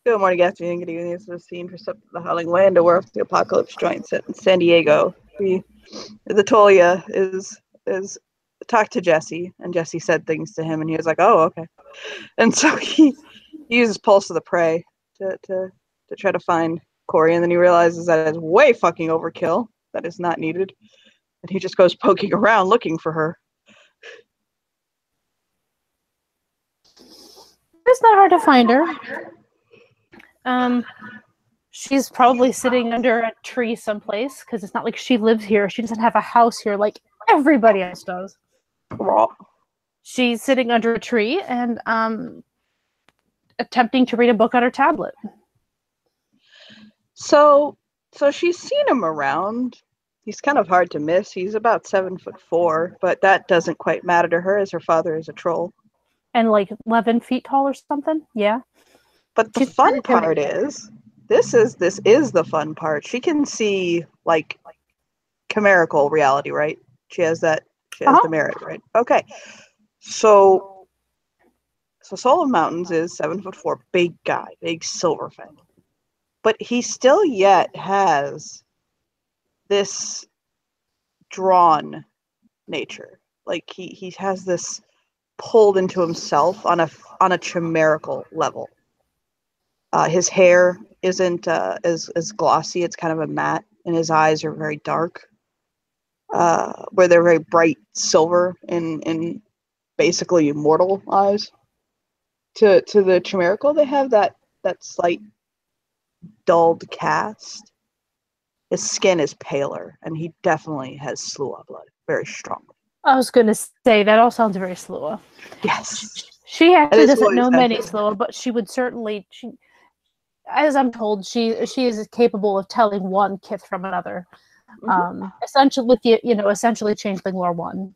Good morning, afternoon, good evening. This is the scene for the Howling Wind, a War of the Apocalypse joint set in San Diego. The Tolia is talked to Jesse, and Jesse said things to him, and he was like, "Oh, okay." And so he uses Pulse of the Prey to try to find Corey, and then he realizes that it's way fucking overkill. That is not needed, and he just goes poking around looking for her. It's not hard to find her. She's probably sitting under a tree someplace because it's not like she lives here. She doesn't have a house here like everybody else does. Raw. She's sitting under a tree and attempting to read a book on her tablet. So she's seen him around. He's kind of hard to miss. He's about 7'4", but that doesn't quite matter to her as her father is a troll. And like 11 feet tall or something. Yeah. But the fun part is, this is the fun part. She can see like chimerical reality, right? She has the merit, right? Okay. So Soul of Mountains is 7'4", big guy, big silver fang. But he still yet has this drawn nature. Like he has this pulled into himself on a chimerical level. His hair isn't as glossy. It's kind of a matte, and his eyes are very dark, where they're very bright silver in basically immortal eyes. To the chimerical, they have that slight dulled cast. His skin is paler, and he definitely has Slua blood, very strongly. I was going to say, that all sounds very Slua. Yes. She actually doesn't know many Slua, but she would certainly, as I'm told, she is capable of telling one kith from another. Mm-hmm. Essentially, with the essentially changeling lore 1.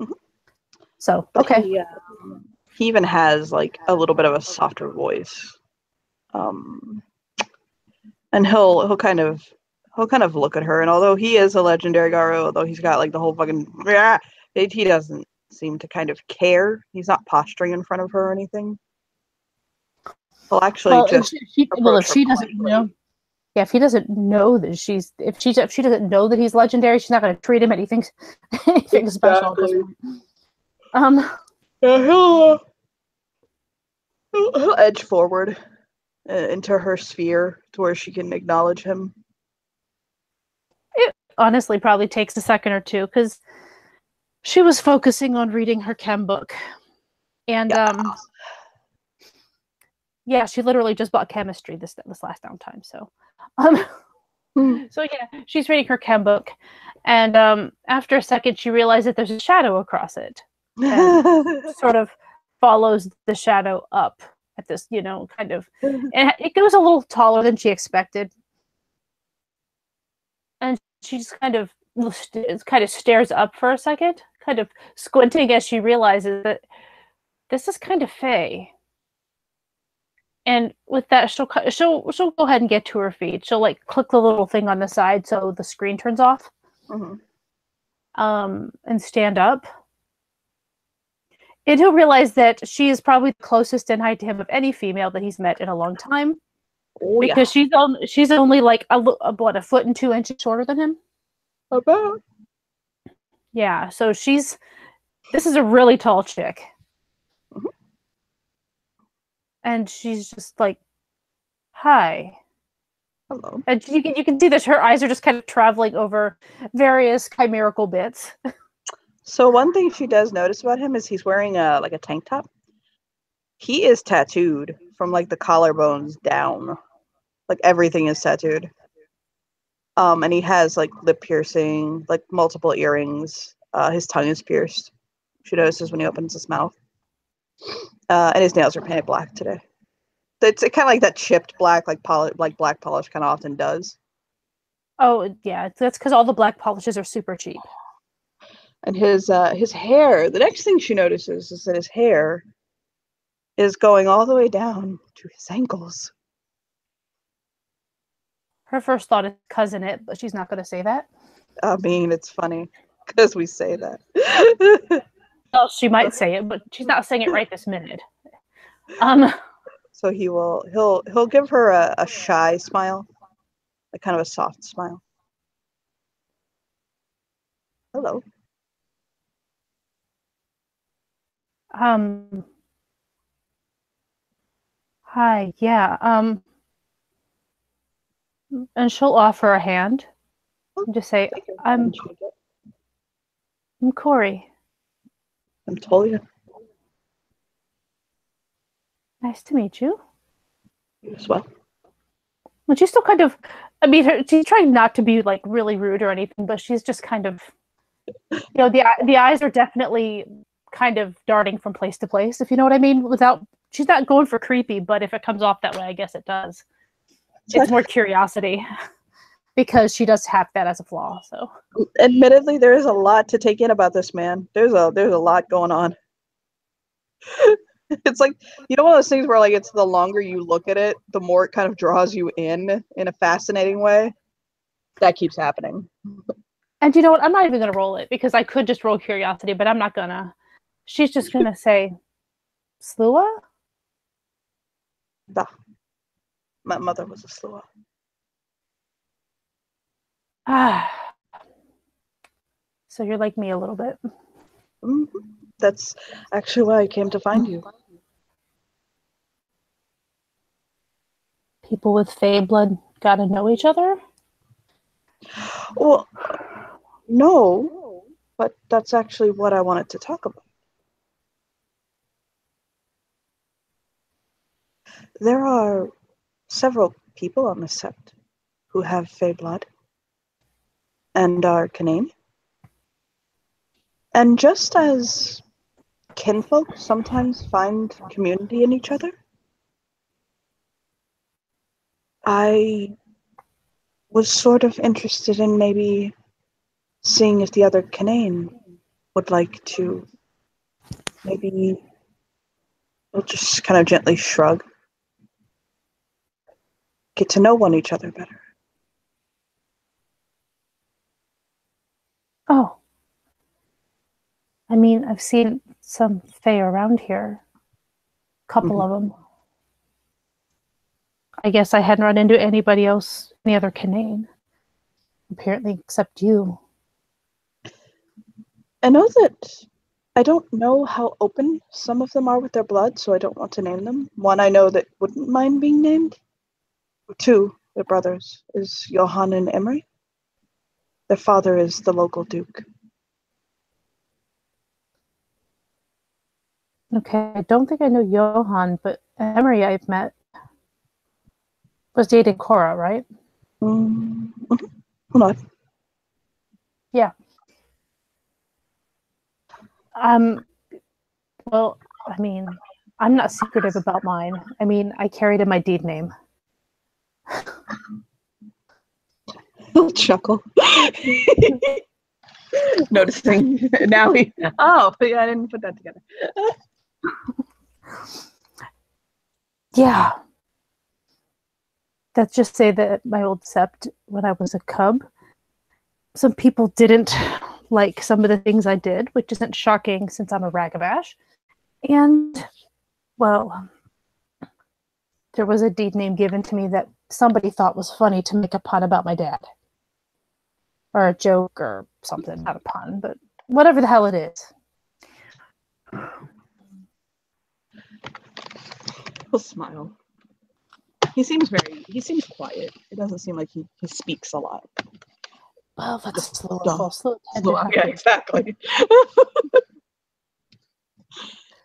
Mm-hmm. So okay. He even has like a little bit of a softer voice, and he'll kind of look at her, and although he is a legendary Garou, although he's got like the whole fucking, he doesn't seem to kind of care. He's not posturing in front of her or anything. He'll actually if she doesn't know. Yeah, if he doesn't know that if she doesn't know that he's legendary, she's not going to treat him anything special. He'll edge forward into her sphere to where she can acknowledge him. It honestly probably takes a second or two because she was focusing on reading her chem book, and she literally just bought chemistry this last downtime. So, so yeah, she's reading her chem book, and after a second, she realizes that there's a shadow across it, and sort of follows the shadow up at this, kind of, and it goes a little taller than she expected, and she just kind of stares up for a second, kind of squinting as she realizes that this is kind of Fae. And with that, she'll go ahead and get to her feet. She'll like click the little thing on the side so the screen turns off, and stand up. And he'll realize that she is probably the closest in height to him of any female that he's met in a long time, because she's only like a foot and 2 inches shorter than him. About. Yeah, so this is a really tall chick. And she's just like, "Hi." Hello. And you can see that her eyes are just kind of traveling over various chimerical bits. So one thing she does notice about him is he's wearing a tank top. He is tattooed from like the collarbones down. Like everything is tattooed. And he has like lip piercing, like multiple earrings. His tongue is pierced. She notices when he opens his mouth. And his nails are painted black today. It's kind of like that chipped black, like black polish kind of often does. Oh yeah, that's because all the black polishes are super cheap. And his hair. The next thing she notices is that his hair is going all the way down to his ankles. Her first thought is cousin it, but she's not going to say that. I mean, it's funny because we say that. Well, she might say it, but she's not saying it right this minute. So he'll give her a shy smile, like kind of a soft smile. Hello. Hi, yeah. And she'll offer a hand and just say, I'm Corey. I'm Tolia. Nice to meet you. You as well. And she's still kind of, I mean, she's trying not to be like really rude or anything, but she's just kind of, the eyes are definitely kind of darting from place to place, if you know what I mean. She's not going for creepy, but if it comes off that way, I guess it does. It's more curiosity because she does have that as a flaw. So, admittedly, there is a lot to take in about this man. There's a lot going on. It's like, one of those things where like it's the longer you look at it, the more it kind of draws you in a fascinating way. That keeps happening. And you know what? I'm not even gonna roll it because I could just roll curiosity, but I'm not gonna. She's just gonna say, Slua? Da. My mother was a Slua. So you're like me a little bit. Mm-hmm. That's actually why I came to find you. People with Fae blood gotta know each other? Well, no, but that's actually what I wanted to talk about. There are several people on the sept who have Fae blood and are Canaan. And just as kinfolk sometimes find community in each other, I was sort of interested in maybe seeing if the other Canaan would like to maybe, we'll just kind of gently shrug, get to know each other better. Oh. I mean, I've seen some Fae around here. A couple of them. I guess I hadn't run into anybody else, any other Canaan. Apparently, except you. I know that I don't know how open some of them are with their blood, so I don't want to name them. One I know that wouldn't mind being named. Two, their brothers, is Johann and Emery. Their father is the local duke. Okay, I don't think I know Johann, but Emery I've met. Was dating Cora, right? Mm-hmm. Hold on. Yeah. Well, I mean, I'm not secretive about mine. I mean, I carried in my deed name. He'll chuckle. Noticing now oh, yeah, I didn't put that together. Yeah. Let's just say that my old sept, when I was a cub, some people didn't like some of the things I did, which isn't shocking since I'm a Ragabash. And, well, there was a deed name given to me that somebody thought was funny to make a pun about my dad. Or a joke or something. Not a pun, but whatever the hell it is. He'll smile. He seems quiet. It doesn't seem like he speaks a lot. Well, that's slow. Yeah, exactly.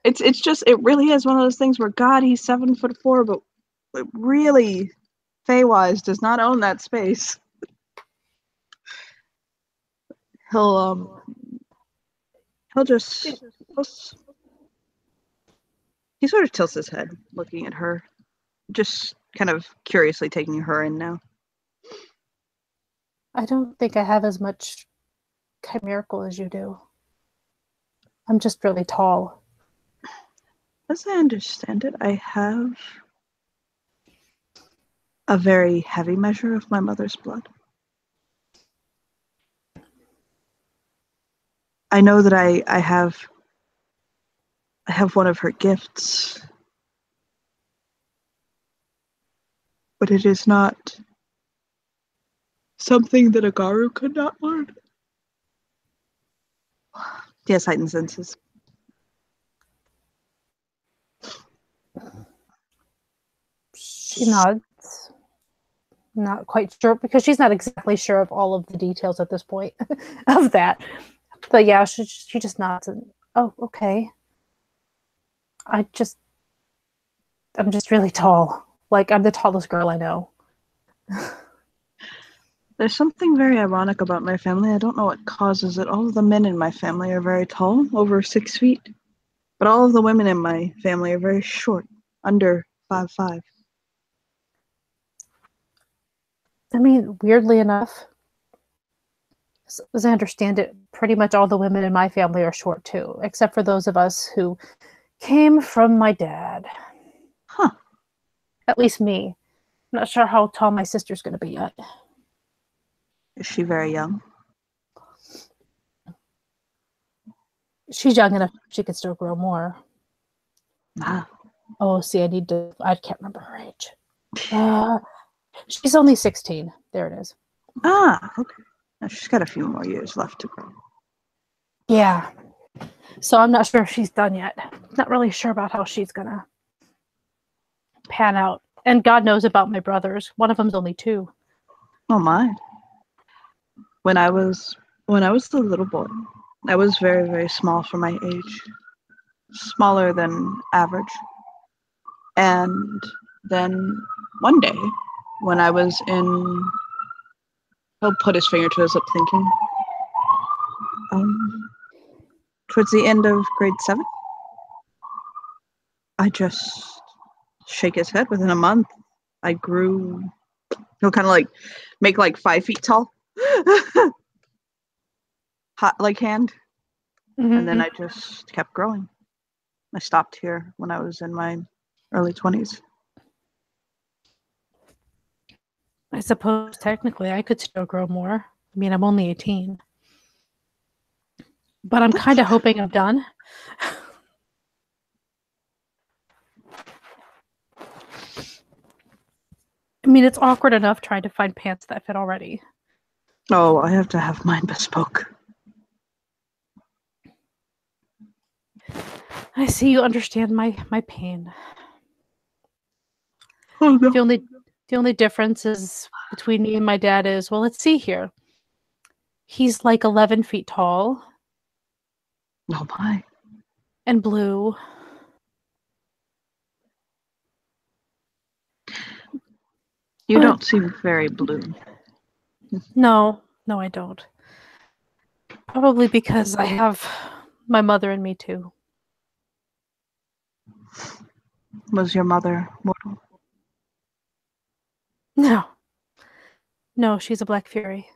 It's just, it really is one of those things where, God, he's 7'4", but really, Fae-wise, does not own that space. He'll just, he sort of tilts his head, looking at her, just kind of curiously taking her in now. I don't think I have as much chimerical as you do. I'm just really tall. As I understand it, I have a very heavy measure of my mother's blood. I know that I have one of her gifts. but it is not something that a Garu could not learn. He has heightened senses. She nods. Not quite sure, because she's not exactly sure of all of the details at this point of that. But yeah, she just nods and, oh, okay. I'm just really tall. Like, I'm the tallest girl I know. There's something very ironic about my family. I don't know what causes it. All of the men in my family are very tall, over 6 feet. But all of the women in my family are very short, under 5'5". I mean, weirdly enough, as I understand it, pretty much all the women in my family are short too, except for those of us who came from my dad. Huh. At least me. I'm not sure how tall my sister's going to be yet. Is she very young? She's young enough she could still grow more. Ah. Oh, see, I can't remember her age. She's only 16. There it is. Ah, okay. Now she's got a few more years left to grow. Yeah. So I'm not sure if she's done yet. Not really sure about how she's going to pan out. And God knows about my brothers. One of them's only 2. Oh my. When I was the little boy, I was very, very small for my age. Smaller than average. And then one day, when I was in, he'll put his finger to his lip thinking, towards the end of grade 7, I just shake his head. Within a month, I grew, he'll kind of like make like 5 feet tall. Hot like hand. Mm-hmm. And then I just kept growing. I stopped here when I was in my early 20s. I suppose technically I could still grow more. I mean, I'm only 18. But I'm kind of hoping I'm done. I mean, it's awkward enough trying to find pants that fit already. Oh, I have to have mine bespoke. I see you understand my pain. Oh, no. The only difference is between me and my dad is, well, let's see here. He's like 11 feet tall. Oh my. And blue. You don't seem very blue. No, I don't. Probably because I have my mother and me too. Was your mother mortal? No, she's a Black Fury.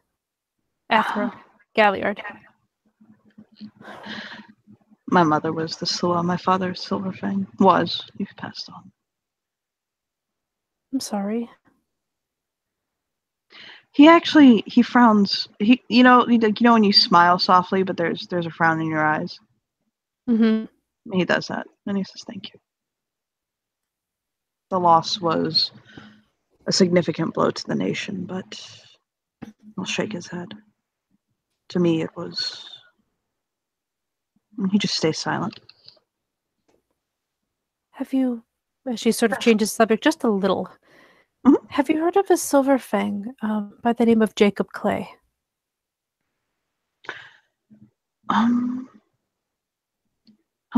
Athro, Galliard. My mother was the Scylla. My father, Silverfang, was. You've passed on. I'm sorry. He frowns. You know when you smile softly, but there's a frown in your eyes. Mm-hmm. He does that, and he says, "Thank you." The loss was a significant blow to the nation, but I'll shake his head. To me, it was. He just stays silent. Have you? She sort of changes the subject just a little. Mm-hmm. Have you heard of a Silverfang by the name of Jacob Clay? I'll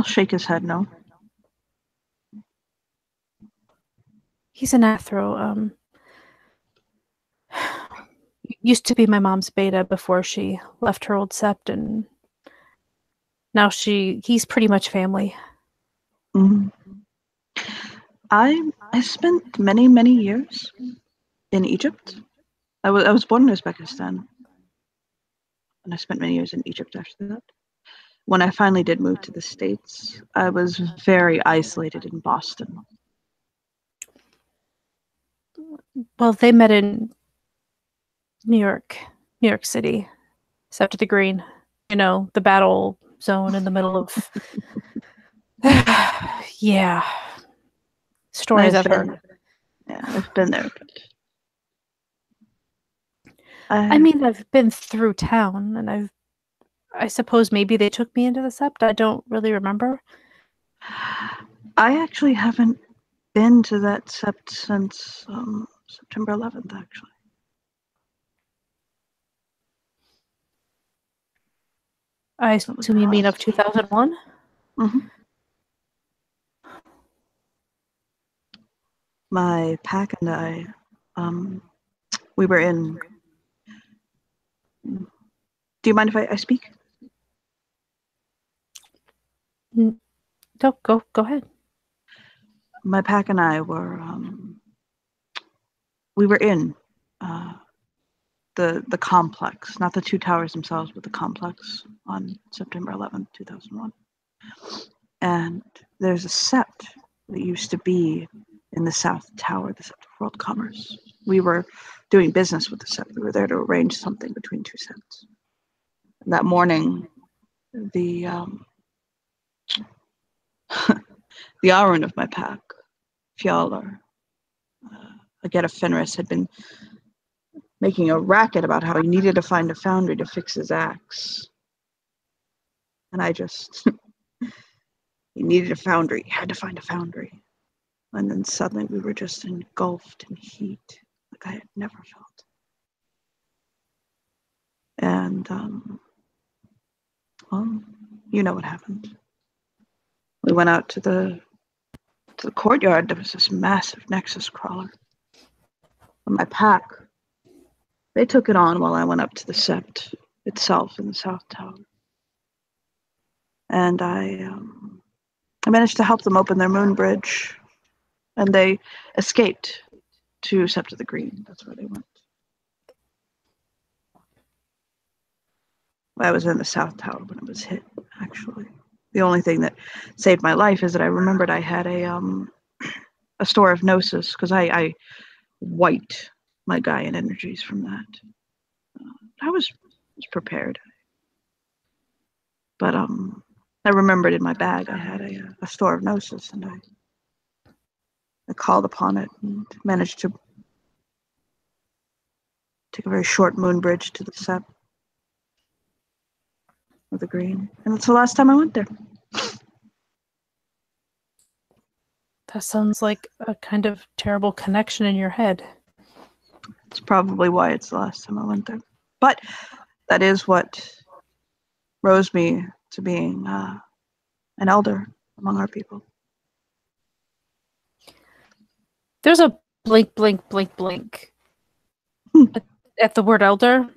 shake his head, no. He's an Athro. Used to be my mom's beta before she left her old sept, and now he's pretty much family. Mm-hmm. I spent many years in Egypt. I was born in Uzbekistan, and I spent many years in Egypt after that. When I finally did move to the States, I was very isolated in Boston. Well, they met in New York City, Sept of the Green. You know, the battle zone in the middle of... Yeah. Stories I've heard. Yeah, I've been there. But I mean, I've been through town, and I suppose maybe they took me into the Sept. I don't really remember. I actually haven't been to that Sept since September 11th, actually. I assume you mean of 2001? Mm-hmm. My pack and I, we were in... Do you mind if I speak? No, go ahead. My pack and I were, we were in the complex, not the two towers themselves, but the complex on September 11th, 2001. And there's a Sept that used to be in the South Tower, the Sept of World Commerce. We were doing business with the Sept. We were there to arrange something between two Septs. And that morning, the the Aaron of my pack, Fjalar, Ageta Fenris, had been making a racket about how he needed to find a foundry to fix his axe. And I just... he needed a foundry. He had to find a foundry. And then suddenly we were just engulfed in heat like I had never felt. And, well, you know what happened. We went out to the courtyard. There was this massive Nexus crawler. And my pack, they took it on while I went up to the Sept itself in the South Tower. And I managed to help them open their moon bridge. And they escaped to Sept of the Green. That's where they went. I was in the South Tower when it was hit, actually. The only thing that saved my life is that I remembered I had a store of Gnosis, because I wiped my Gaian energies from that. I was prepared. But I remembered in my bag I had a store of Gnosis, and I called upon it and managed to take a very short moon bridge to the Sept of the Green. And that's the last time I went there. That sounds like a kind of terrible connection in your head. It's probably why it's the last time I went there. But that is what rose me to being an elder among our people. There's a blink, blink, blink, blink at the word elder.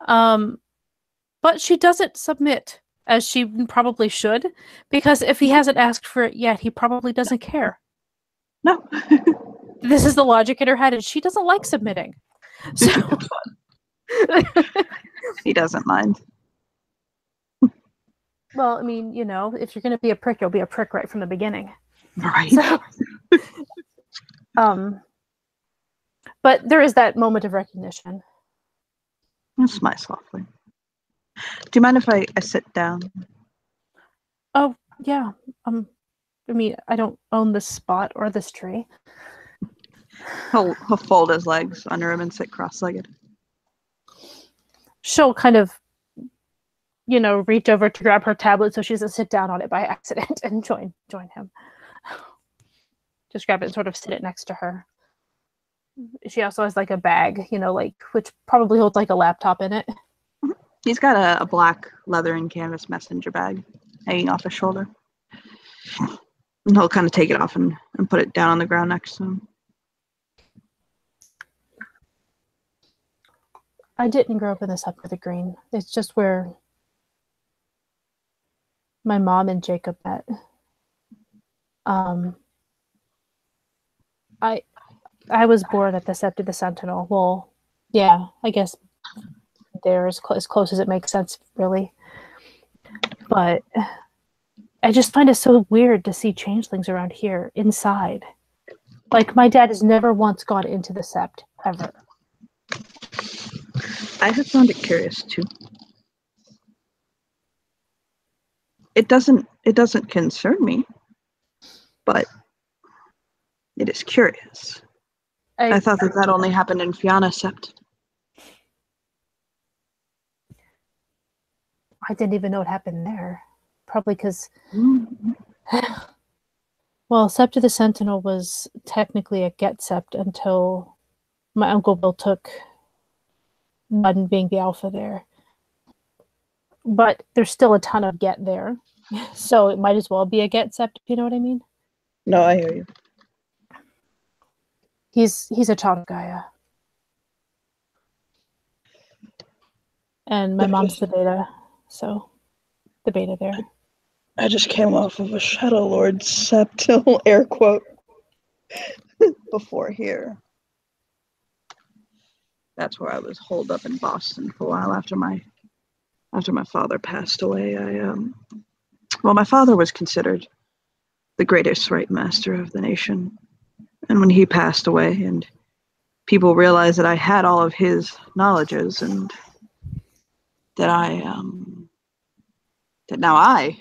But she doesn't submit, as she probably should, because if he hasn't asked for it yet, he probably doesn't care. No. This is the logic in her head, and she doesn't like submitting. So he doesn't mind. Well, I mean, you know, if you're going to be a prick, you'll be a prick right from the beginning. Right. So, but there is that moment of recognition. I'll smile softly. Do you mind if I sit down? Oh, yeah. I mean, I don't own this spot or this tree. He'll fold his legs under him and sit cross-legged. She'll kind of, you know, reach over to grab her tablet so she doesn't sit down on it by accident and join him. Just grab it and sort of sit it next to her. She also has like a bag, you know, like which probably holds like a laptop in it. He's got a black leather and canvas messenger bag hanging off his shoulder. And he'll kind of take it off and put it down on the ground next to him. I didn't grow up in the Sept of the Green. It's just where my mom and Jacob met. I was born at the Sept of the Sentinel. Well, yeah, I guess they're as close as it makes sense, really. But I just find it so weird to see changelings around here inside. Like, my dad has never once gone into the Sept, ever. I have found it curious too. It doesn't concern me, but it is curious. I thought that only happened in Fianna Sept. I didn't even know it happened there. Probably because, Mm-hmm. well, Sept of the Sentinel was technically a Get Sept until my Uncle Bill took Mudden being the alpha there. But there's still a ton of Get there. So it might as well be a Get Sept, if you know what I mean. No, I hear you. He's a child of Gaia. And my mom's the beta, so the beta there. I just came off of a Shadow Lord Sept, air quote, before here. That's where I was holed up in Boston for a while after my father passed away. My father was considered the greatest Rite Master of the nation. And when he passed away and people realized that I had all of his knowledges and that that now I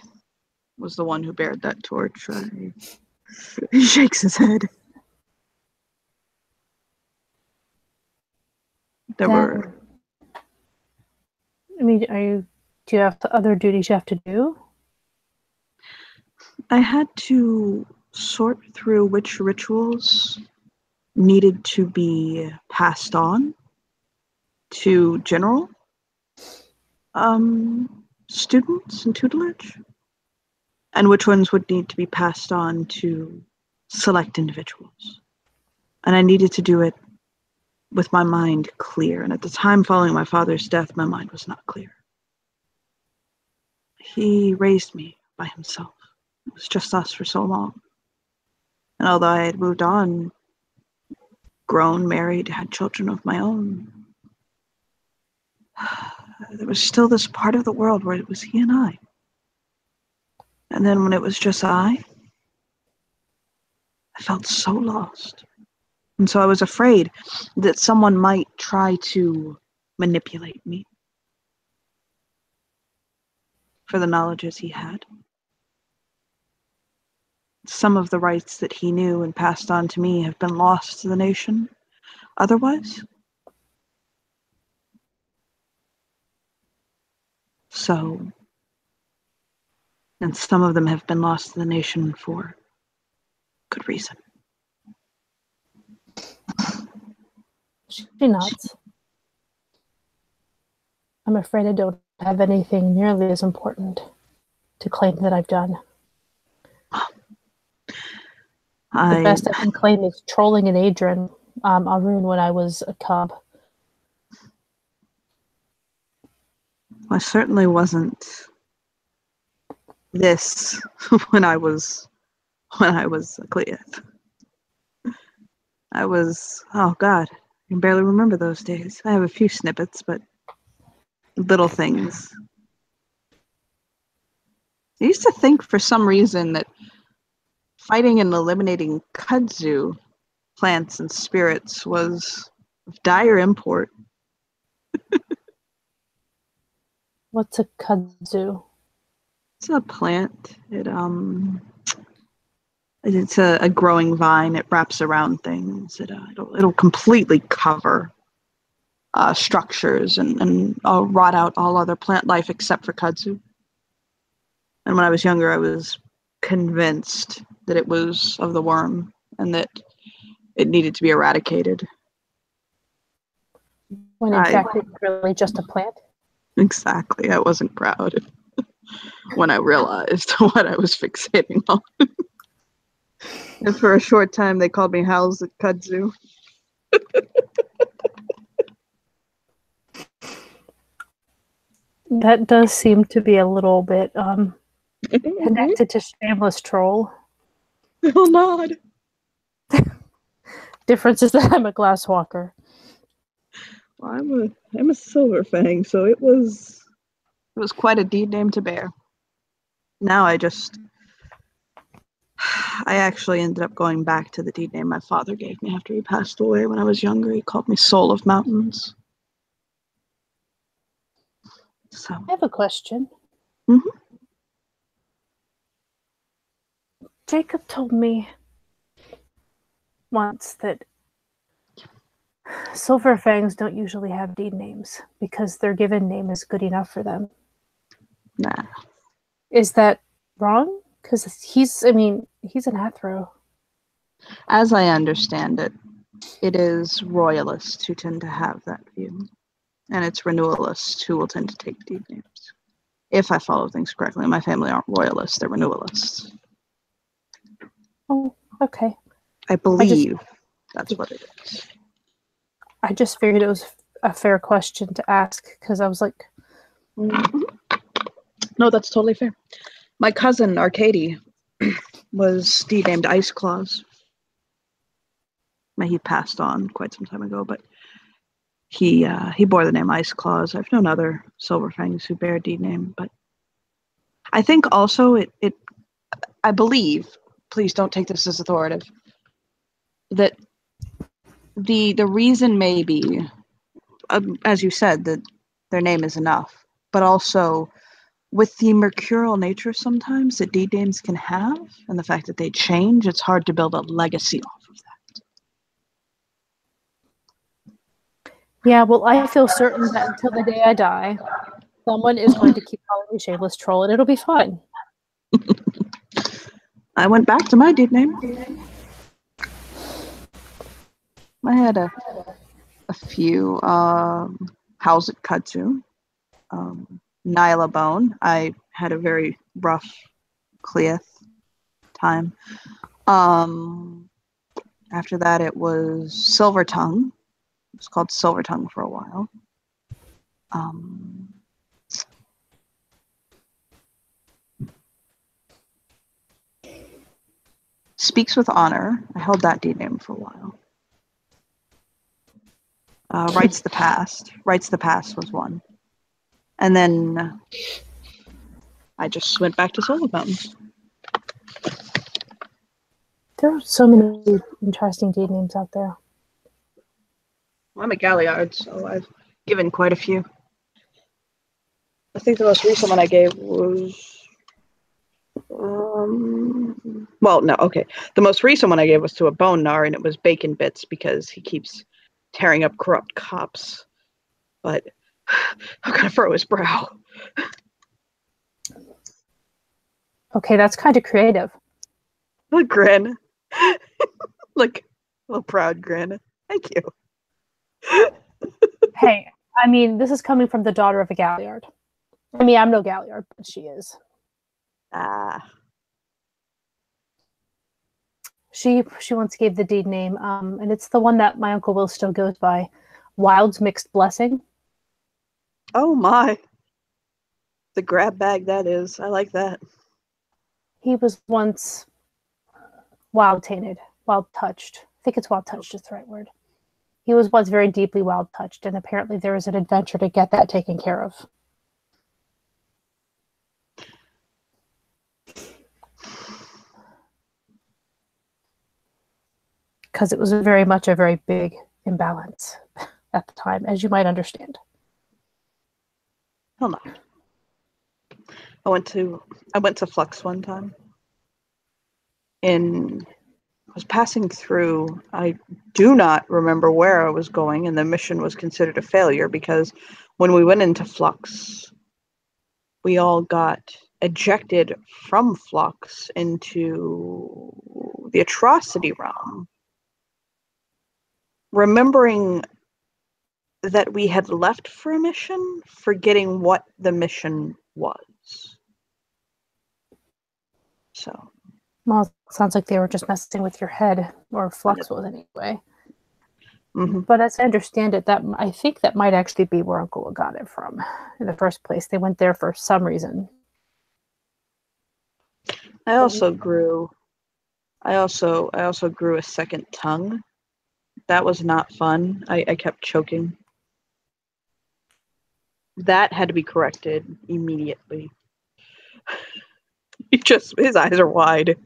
was the one who bared that torch, he shakes his head. I mean, do you have other duties you have to do? I had to sort through which rituals needed to be passed on to general students and tutelage, and which ones would need to be passed on to select individuals. And I needed to do it with my mind clear. And at the time following my father's death, my mind was not clear. He raised me by himself. It was just us for so long. And although I had moved on, grown, married, had children of my own, there was still this part of the world where it was he and I. And then when it was just I felt so lost. And so I was afraid that someone might try to manipulate me for the knowledges he had. Some of the rights that he knew and passed on to me have been lost to the nation. Otherwise, and some of them have been lost to the nation for good reason. She nods. I'm afraid I don't have anything nearly as important to claim that I've done. The best I can claim is trolling an Adrian Arun when I was a cub. I certainly wasn't this when I was a Cleith. I was, oh God, I can barely remember those days. I have a few snippets, but little things. I used to think for some reason that fighting and eliminating kudzu plants and spirits was of dire import. What's a kudzu? It's a plant. It's a growing vine. It wraps around things. It'll completely cover structures and rot out all other plant life except for kudzu. And when I was younger, I was convinced that it was of the worm and that it needed to be eradicated. When in fact it's really just a plant? Exactly. I wasn't proud when I realized what I was fixating on. And for a short time, they called me Howls at Kudzu. That does seem to be a little bit connected to Shameless Troll. Well, nod. Difference is that I'm a glasswalker. Well, I'm a Silver Fang, so it was quite a deed name to bear. Now I actually ended up going back to the deed name my father gave me after he passed away when I was younger. He called me Soul of Mountains. So I have a question. Mm-hmm. Jacob told me once that Silverfangs don't usually have deed names because their given name is good enough for them. Nah. Is that wrong? Because he's an Athro. As I understand it, it is royalists who tend to have that view. And it's renewalists who will tend to take deed names. If I follow things correctly. My family aren't royalists, they're renewalists. Oh, okay. I believe that's what it is. I just figured it was a fair question to ask because I was like... Mm-hmm. No, that's totally fair. My cousin, Arcady, was deed named Ice Claws. He passed on quite some time ago, but he bore the name Ice Claws. I've known other Silverfangs who bear a deed name, but I think also I believe, please don't take this as authoritative, that the reason may be, as you said, that their name is enough, but also with the mercurial nature sometimes that deed names can have, and the fact that they change, it's hard to build a legacy off of that. Yeah, well, I feel certain that until the day I die, someone is going to keep calling me Shameless Troll, and it'll be fine. I went back to my deed name. I had a few. How's it Katsu? Nyla Bone. I had a very rough Cleith time. After that, it was Silver Tongue. It was called Silver Tongue for a while. Speaks with Honor. I held that deed name for a while. Writes the Past. Writes the Past was one. And then I just went back to Solar Mountains. There are so many interesting deed names out there. Well, I'm a Galliard, so I've given quite a few. I think the most recent one I gave was... The most recent one I gave was to a Bone Gnar, and it was Bacon Bits because he keeps tearing up corrupt cops. But I'm gonna furrow his brow. Okay, that's kind of creative. Look, grin. Look, a little proud grin. Thank you. Hey, I mean, this is coming from the daughter of a Galliard. I mean, I'm no Galliard, but she is. She once gave the deed name, and it's the one that my Uncle Will still goes by, Wild's Mixed Blessing. Oh my. The grab bag that is. I like that. He was once wild tainted, wild touched. I think it's wild touched is the right word. He was once very deeply wild touched, and apparently there is an adventure to get that taken care of. Because it was very much a very big imbalance at the time, as you might understand. Hell no. I went to Flux one time. I was passing through. I do not remember where I was going, and the mission was considered a failure because when we went into Flux, we all got ejected from Flux into the atrocity realm. Remembering that we had left for a mission, forgetting what the mission was. So. Well, it sounds like they were just messing with your head, or Flux was anyway. Mm-hmm. But as I understand it, I think that might actually be where Uncle got it from in the first place. They went there for some reason. I also grew a second tongue. That was not fun. I kept choking. That had to be corrected immediately. His eyes are wide.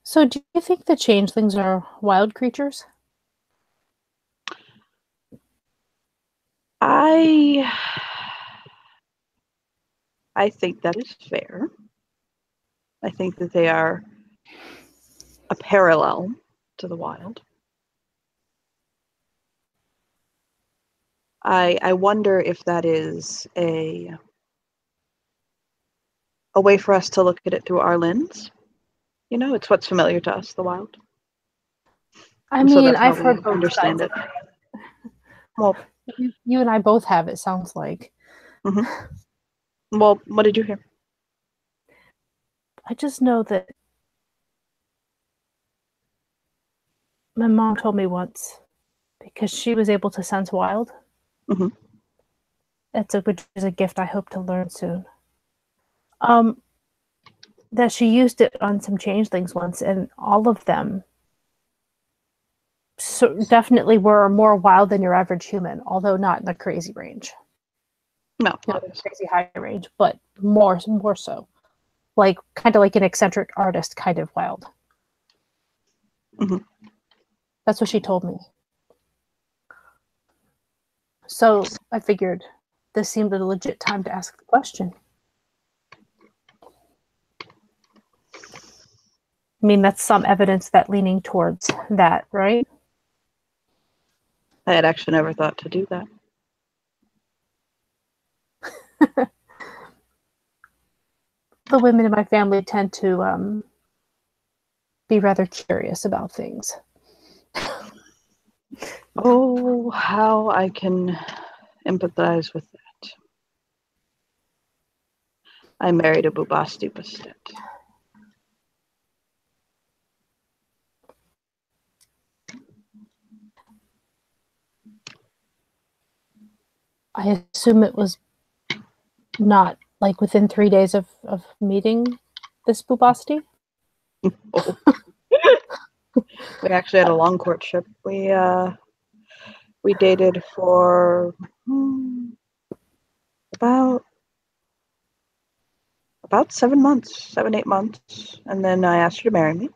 So do you think the changelings are wild creatures? I think that is fair. I think that they are a parallel to the wild. I wonder if that is a way for us to look at it through our lens. You know, it's what's familiar to us, the wild. I And so mean, that's how I've we heard both understand sides. it. Well, you and I both have, it sounds like. Well, what did you hear? I just know that my mom told me once, because she was able to sense wild. Which is a gift I hope to learn soon. That she used it on some changelings once, and all of them definitely were more wild than your average human, although not in the crazy range. No, not in the crazy high range, but more so, like kind of like an eccentric artist kind of wild. That's what she told me. So I figured this seemed a legit time to ask the question. I mean, that's some evidence that leaning towards that, right? I had actually never thought to do that. The women in my family tend to be rather curious about things. Oh, how I can empathize with that. I married a Bubasti Bastet. I assume it was not like within 3 days of meeting this Bubasti? Oh. We actually had a long courtship. We dated for about 7 months, 7-8 months, and then I asked her to marry me.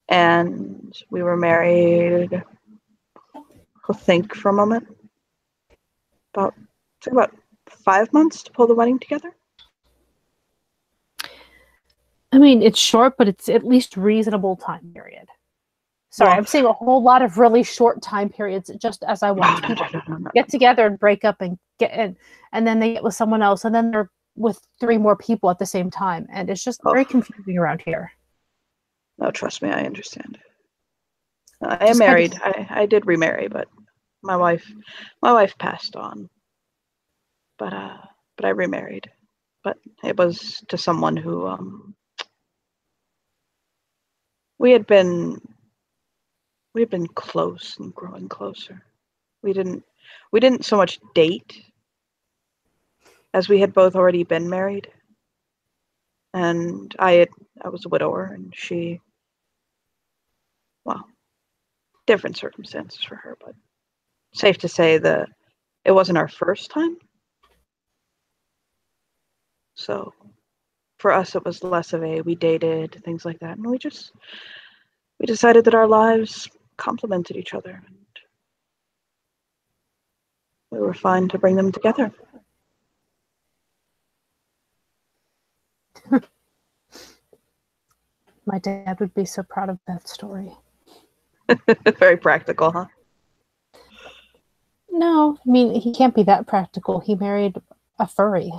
And we were married, I'll think for a moment, it took about 5 months to pull the wedding together. I mean, it's short, but it's at least reasonable time period. Sorry, well, I'm seeing a whole lot of really short time periods just as I watch people get together and break up and get in, and then they get with someone else, and then they're with 3 more people at the same time, and it's just very confusing around here. No, trust me, I understand. I am married. I did remarry, but my wife passed on. But I remarried. But it was to someone who we had been close and growing closer. We didn't so much date as we had both already been married. And I was a widower, and she, well, different circumstances for her, but safe to say that it wasn't our first time. So for us, it was less of we dated, things like that. And we decided that our lives complemented each other, and we were fine to bring them together. My dad would be so proud of that story. Very practical, huh? No, I mean, he can't be that practical. He married a furry.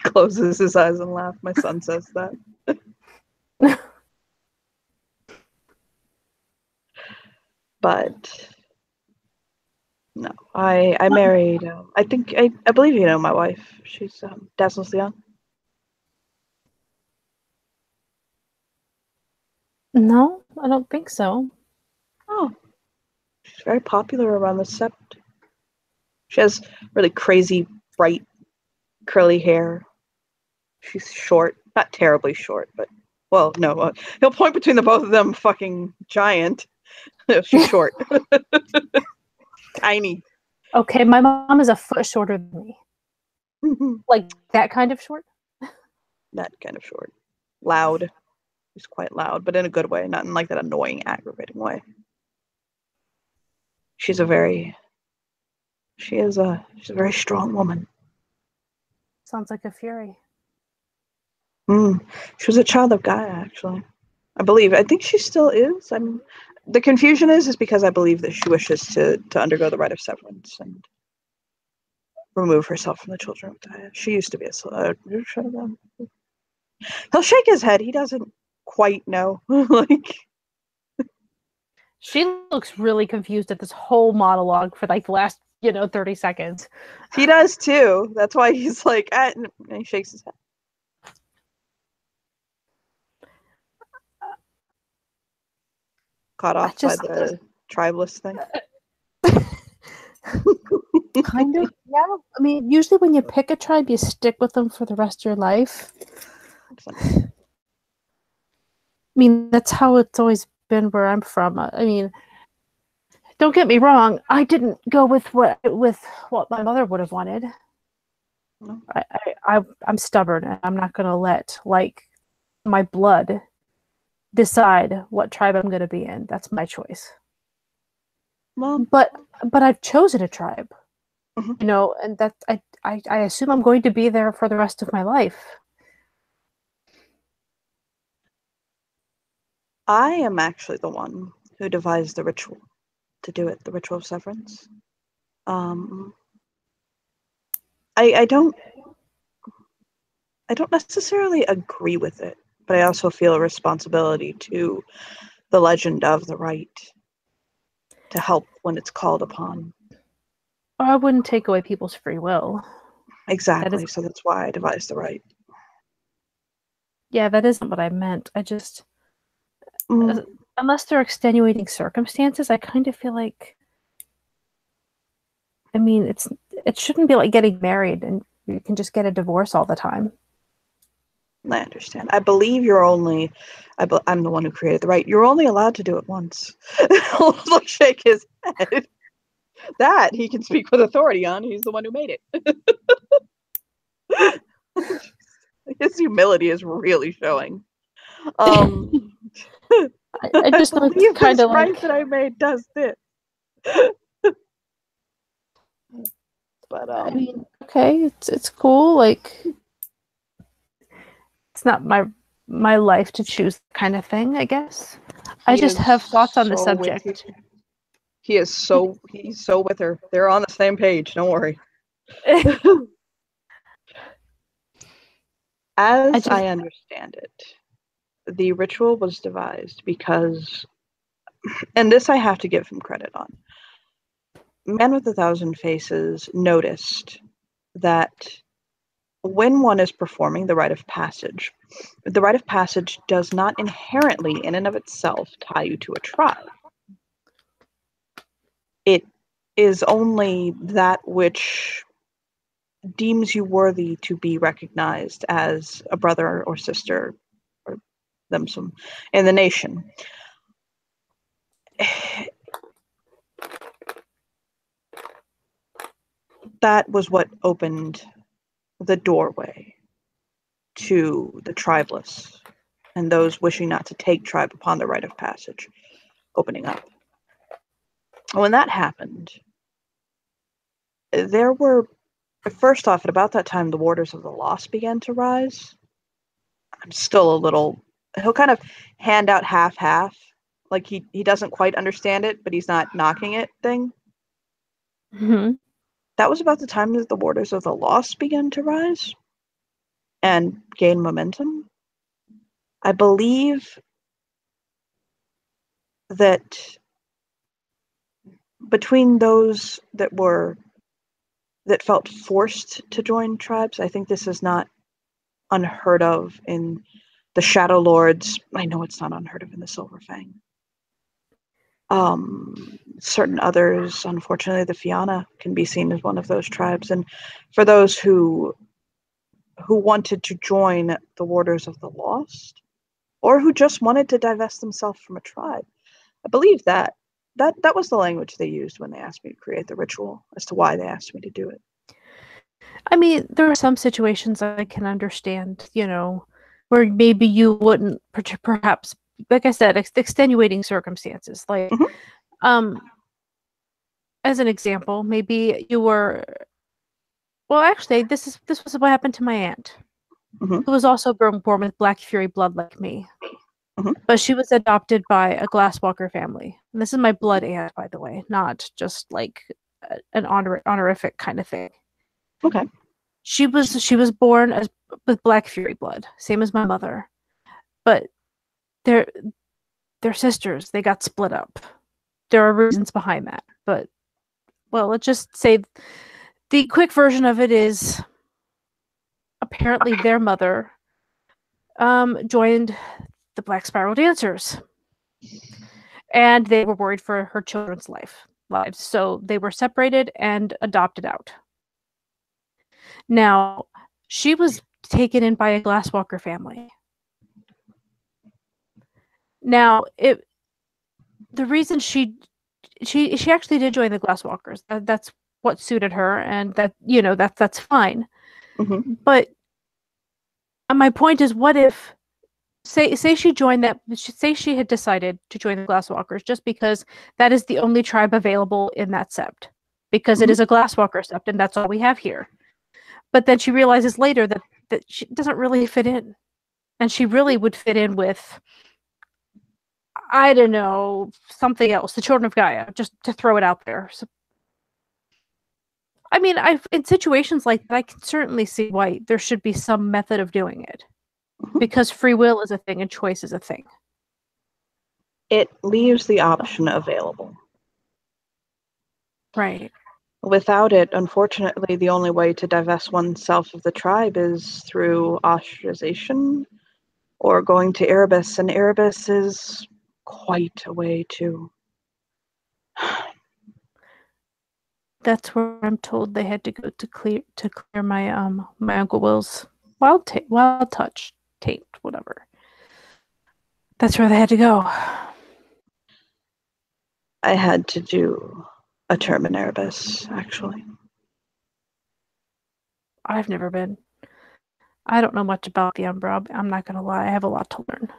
Closes his eyes and laughs. My son says that. But no, I married. I believe you know my wife. She's Dazzles Young. No, I don't think so. Oh, she's very popular around the sept. She has really crazy, bright, curly hair. She's short, not terribly short, but well, no. He'll point between the both of them. Fucking giant. She's short, tiny. Okay, my mom is a foot shorter than me. Like that kind of short. That kind of short. Loud. She's quite loud, but in a good way, not in like that annoying, aggravating way. She's a very strong woman. Sounds like a fury. She was a child of Gaia, actually. I believe. I think she still is. The confusion is because I believe that she wishes to undergo the rite of severance and remove herself from the children of Daya. She used to be a He'll shake his head. He doesn't quite know. Like, she looks really confused at this whole monologue for like the last 30 seconds. He does too. That's why he's like, and he shakes his head. Caught off by the tribeless thing. Kind of, yeah. I mean, usually when you pick a tribe, you stick with them for the rest of your life. I mean, that's how it's always been where I'm from. I mean, don't get me wrong. I didn't go with what my mother would have wanted. No. I'm stubborn, and I'm not going to let my blood decide what tribe I'm going to be in. That's my choice. Well, but I've chosen a tribe. Mm-hmm. And that I assume I'm going to be there for the rest of my life. I am actually the one who devised the ritual to do it, the ritual of severance. I don't necessarily agree with it, but I also feel a responsibility to the legend of the rite to help when it's called upon. I wouldn't take away people's free will. Exactly, so that's why I devised the rite. Yeah, that isn't what I meant. I just... unless there are extenuating circumstances, I kind of feel like... I mean, it shouldn't be like getting married and you can just get a divorce all the time. I understand. I believe you're only... I'm the one who created the rite. You're only allowed to do it once. He'll shake his head. That he can speak with authority on. He's the one who made it. His humility is really showing. I just know it's kind of like that I made does this. But I mean, okay, it's cool. Like, it's not my life to choose kind of thing, I guess. I just have thoughts on the subject. He's so with her. They're on the same page. Don't worry. As I understand it, the ritual was devised because, and this I have to give him credit on, Man with 1,000 Faces noticed that when one is performing the rite of passage does not inherently, in and of itself, tie you to a tribe. It is only that which deems you worthy to be recognized as a brother or sister or themsome in the nation. That was what opened the doorway to the tribeless and those wishing not to take tribe upon the rite of passage opening up. When that happened, there were, first off, at about that time, the Warders of the Lost began to rise. I'm still a little... He'll kind of hand out half-half. Like, he doesn't quite understand it, but he's not knocking it thing. Mm-hmm. That was about the time that the Warders of the Lost began to rise and gain momentum. I believe that between those that felt forced to join tribes, I think this is not unheard of in the Shadow Lords. I know it's not unheard of in the Silver Fang. Certain others, unfortunately, the Fianna can be seen as one of those tribes. And for those who wanted to join the Warders of the Lost, or who just wanted to divest themselves from a tribe, I believe that was the language they used when they asked me to create the ritual, as to why they asked me to do it. I mean, there are some situations I can understand, where maybe you wouldn't, perhaps, like I said, extenuating circumstances. Like, as an example, maybe you were... Well, actually, this was what happened to my aunt, who was also born with Black Fury blood like me. But she was adopted by a Glasswalker family. And this is my blood aunt, by the way, not just like an honorific kind of thing. Okay. She was born with Black Fury blood, same as my mother. But they're sisters. They got split up. There are reasons behind that. But, well, let's just say the quick version of it is apparently their mother joined the Black Spiral Dancers. And they were worried for her children's lives. So they were separated and adopted out. Now, she was taken in by a Glasswalker family. Now, the reason she actually did join the Glasswalkers. That's what suited her, and that's fine. But my point is, what if say she joined that? Say she had decided to join the Glasswalkers just because that is the only tribe available in that sept, because it is a Glasswalker sept, and that's all we have here. But then she realizes later that she doesn't really fit in, and she really would fit in with, I don't know, something else, the Children of Gaia, just to throw it out there. So, I mean, in situations like that, I can certainly see why there should be some method of doing it. Because free will is a thing and choice is a thing. It leaves the option available. Right. Without it, unfortunately, the only way to divest oneself of the tribe is through ostracization or going to Erebus, and Erebus is quite a way too. That's where I'm told they had to go to clear my my Uncle Will's wild touch taint, whatever. That's where they had to go. I had to do a term in Erebus, actually. I've never been. I don't know much about the Umbra. I'm not going to lie. I have a lot to learn.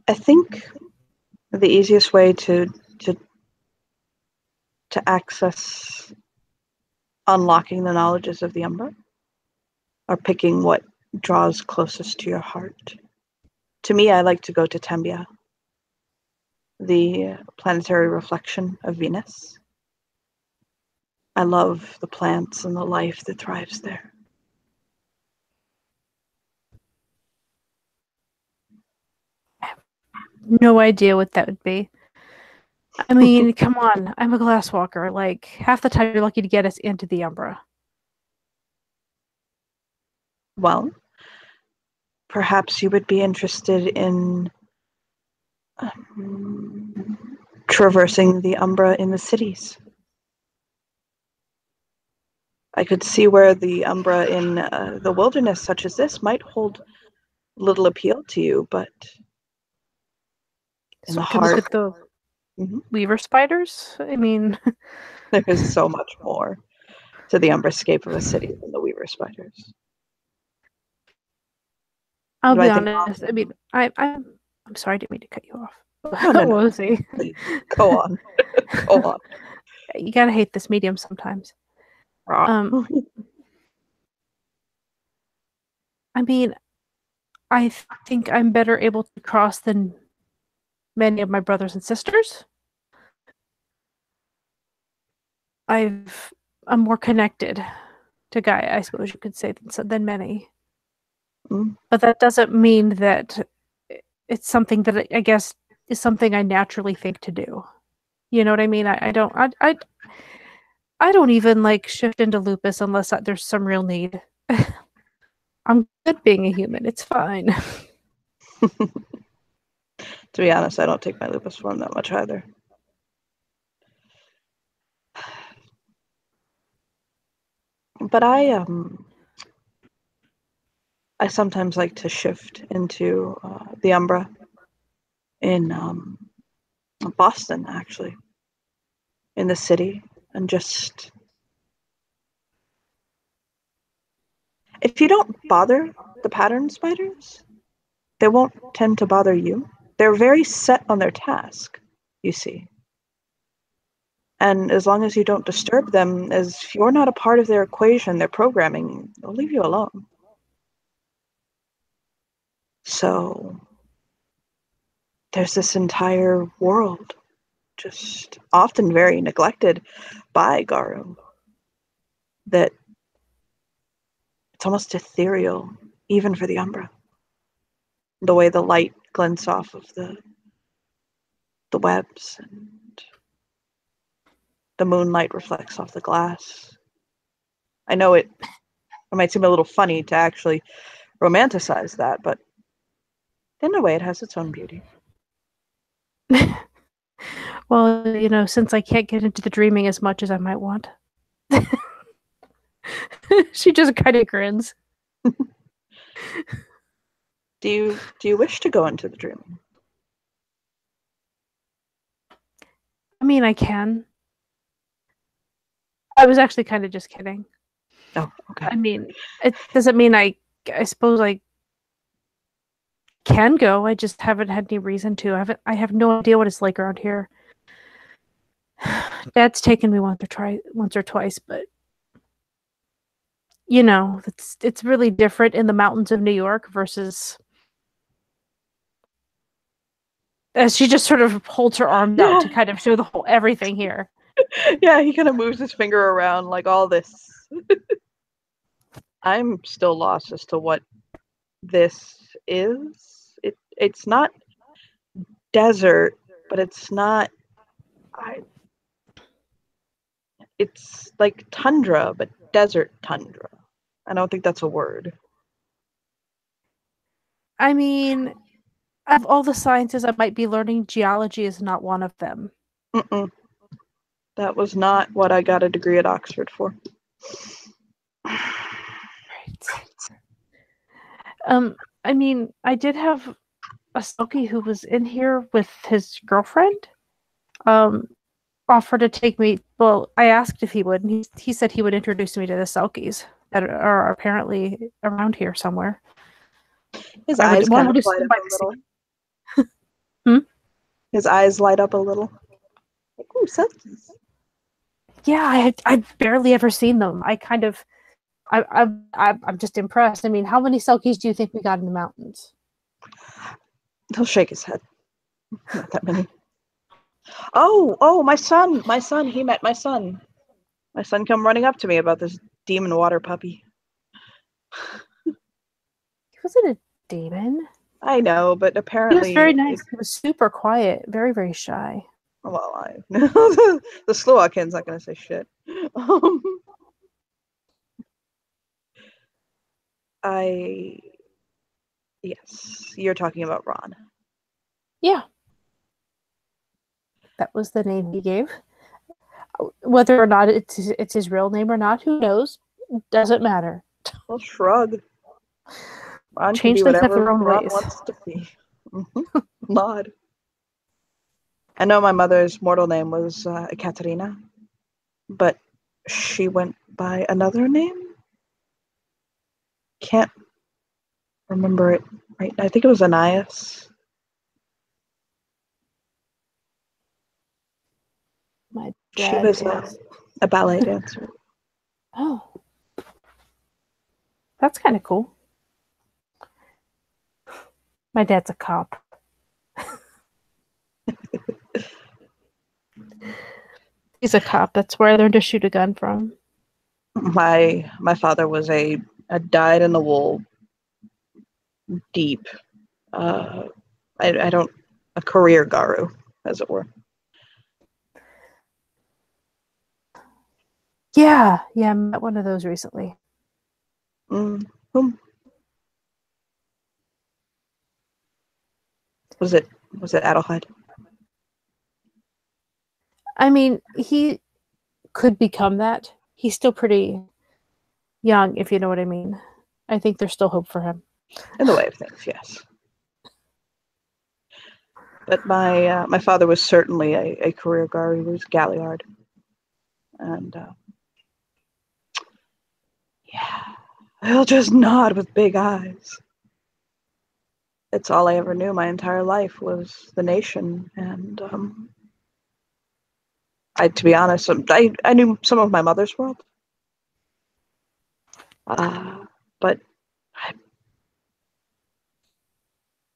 I think the easiest way to access unlocking the knowledges of the Umbra or picking what draws closest to your heart. To me, I like to go to Tembia, the planetary reflection of Venus. I love the plants and the life that thrives there. I have no idea what that would be. I mean, come on. I'm a Glasswalker. Like, half the time you're lucky to get us into the Umbra. Well, perhaps you would be interested in traversing the Umbra in the cities. I could see where the Umbra in the wilderness such as this might hold little appeal to you, but in the heart... Look at the Weaver spiders? I mean... there is so much more to the Umbrascape of a city than the Weaver spiders. I'll be honest. I mean, I'm sorry, I didn't mean to cut you off. No. Go on. Go on. You gotta hate this medium sometimes. I mean, I think I'm better able to cross than many of my brothers and sisters. I'm more connected to Gaia, I suppose you could say, than many. But that doesn't mean that it's something that I guess is something I naturally think to do. You know what I mean? I don't even like shift into lupus unless there's some real need. I'm good being a human. It's fine. To be honest, I don't take my lupus form that much either. But I sometimes like to shift into the Umbra in Boston, actually, in the city, and just... if you don't bother the pattern spiders, they won't tend to bother you. They're very set on their task, you see. And as long as you don't disturb them, as you're not a part of their equation, their programming, they'll leave you alone. So there's this entire world, just often very neglected by Garu, that it's almost ethereal, even for the Umbra. The way the light glints off of the webs, and the moonlight reflects off the glass. I know it might seem a little funny to actually romanticize that, but in a way it has its own beauty. Well, you know, since I can't get into the dreaming as much as I might want. She just kind of grins. Do you wish to go into the dreaming? I mean, I can. I was actually kind of just kidding. Oh, okay. I mean, it doesn't mean I suppose I can go. I just haven't had any reason to. I have no idea what it's like around here. Dad's taken me once or twice, but you know, it's really different in the mountains of New York versus. As she just sort of holds her arms out to kind of show the whole everything here. Yeah, he kind of moves his finger around like all this. I'm still lost as to what this is. It's not desert, but it's not. It's like tundra, but desert tundra. I don't think that's a word. I mean, of all the sciences I might be learning, geology is not one of them. Mm-mm. That was not what I got a degree at Oxford for. Right. I mean, I did have a Selkie who was in here with his girlfriend. Offered to take me. Well, I asked if he would, and he said he would introduce me to the Selkies that are apparently around here somewhere. His eyes kind of light up a little. His eyes light up a little. Like, ooh, Selkies. Yeah, I've barely ever seen them. I'm just impressed. I mean, how many Selkies do you think we got in the mountains? He'll shake his head. Not that many. Oh, my son, he met my son. My son come running up to me about this demon water puppy. He wasn't a demon. I know, but apparently... He was very nice. He was super quiet, very, very shy. Well, the Slowakins not going to say shit. Yes, you're talking about Ron. Yeah. That was the name he gave. Whether or not it's his real name or not, who knows? Doesn't matter. Well, shrug. Ron Change things have their own Ron ways. wants to be. Nod. I know my mother's mortal name was Ekaterina, but she went by another name. Can't remember it right. I think it was Anais. My She dad was is. a ballet dancer. Oh. That's kind of cool. My dad's a cop. He's a cop. That's where I learned to shoot a gun from. My father was a dyed-in-the-wool, deep, a career Garu, as it were. Yeah, I met one of those recently. Whom? Was it Adelheid? I mean, he could become that. He's still pretty young, if you know what I mean. I think there's still hope for him. In the way of things, yes. But my father was certainly a career Garu. He was Galliard. And yeah, he'll just nod with big eyes. It's all I ever knew my entire life was the nation. And to be honest, I knew some of my mother's world. But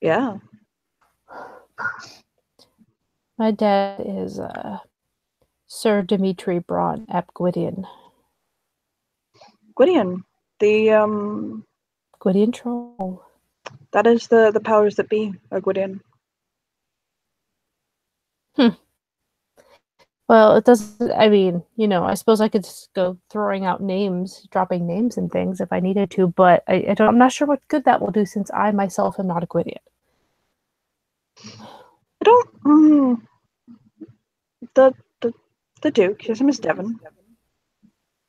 Yeah. My dad is Sir Dimitri Braun ap Gwydion. Gwydion. The Gwydion troll. that is the powers that be, are Gwydion. Well, it doesn't. I mean, I suppose I could just go throwing out names, dropping names and things if I needed to, but I don't. I'm not sure what good that will do since I myself am not a Gwydion. I don't. The the Duke. His name is Devon.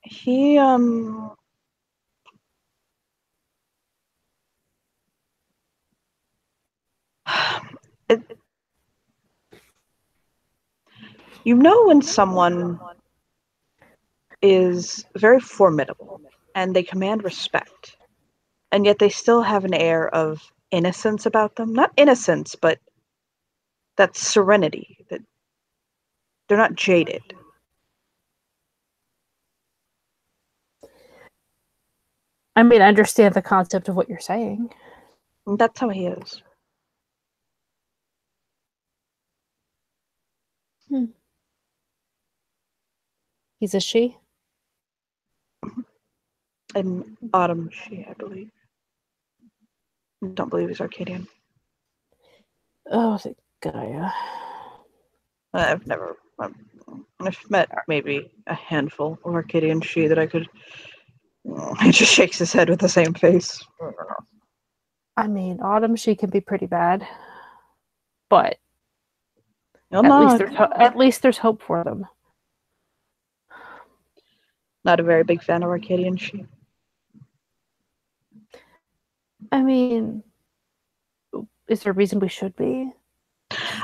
He it, when someone is very formidable and they command respect, and yet they still have an air of innocence about them. Not innocence, but that serenity, that they're not jaded. I mean, I understand the concept of what you're saying. And that's how he is. He's a she? An autumn she, I believe. I don't believe he's Arcadian. Oh, the Gaia. I've met maybe a handful of Arcadian she that I could. He just shakes his head with the same face. I mean, Autumn, she can be pretty bad, but at least there's hope for them. Not a very big fan of Arcadian she. I mean, is there a reason we should be?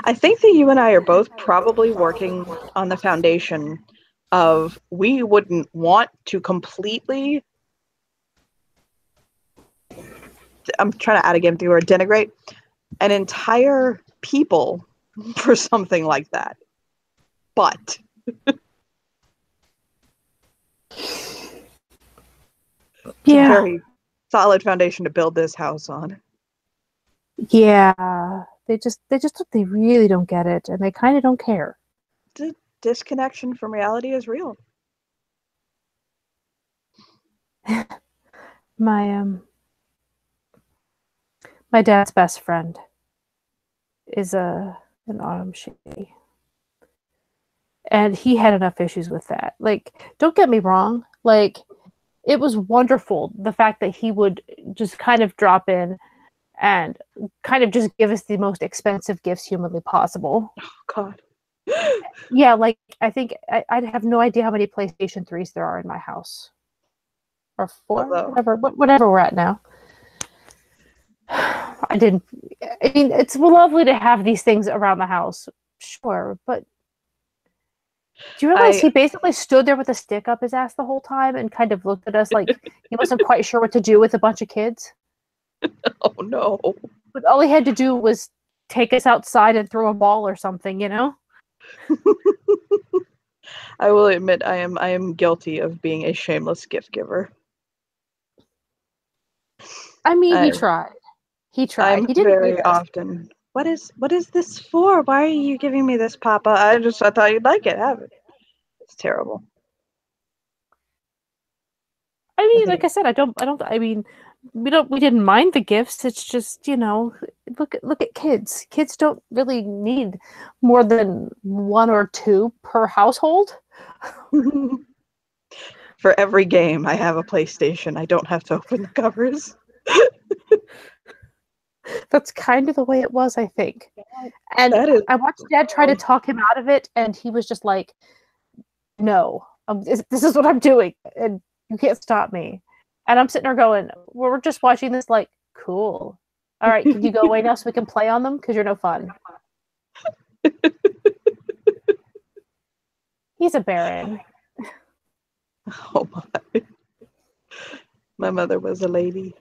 I think that you and I are both probably working on the foundation of we wouldn't want to completely. I'm trying to add again the word denigrate an entire people for something like that. But it's a very solid foundation to build this house on. Yeah. They really don't get it, and they kind of don't care. The disconnection from reality is real. My dad's best friend is an autumn she, and he had enough issues with that. Like, don't get me wrong, like, it was wonderful the fact that he would just kind of drop in and kind of just give us the most expensive gifts humanly possible. Oh God. Yeah, like, I think I'd have no idea how many PlayStation 3s there are in my house. Or 4, whatever we're at now. I mean, it's lovely to have these things around the house, sure, but do you realize he basically stood there with a stick up his ass the whole time and kind of looked at us like he wasn't quite sure what to do with a bunch of kids? Oh no. But all he had to do was take us outside and throw a ball or something, I will admit I am guilty of being a shameless gift giver. I mean, he tried. He didn't very often. What is this for? Why are you giving me this, Papa? I thought you'd like it. Have it. It's terrible. I mean, like I said, I mean, we didn't mind the gifts. It's just, look at kids. Kids don't really need more than 1 or 2 per household. For every game, I have a PlayStation. I don't have to open the covers. That's kind of the way it was, I think. And I watched Dad try to talk him out of it, and he was just like, no, this is what I'm doing, and you can't stop me. And I'm sitting there going, we're just watching this like, cool. All right, can you go away now so we can play on them? Because you're no fun. He's a baron. Oh my. My mother was a lady.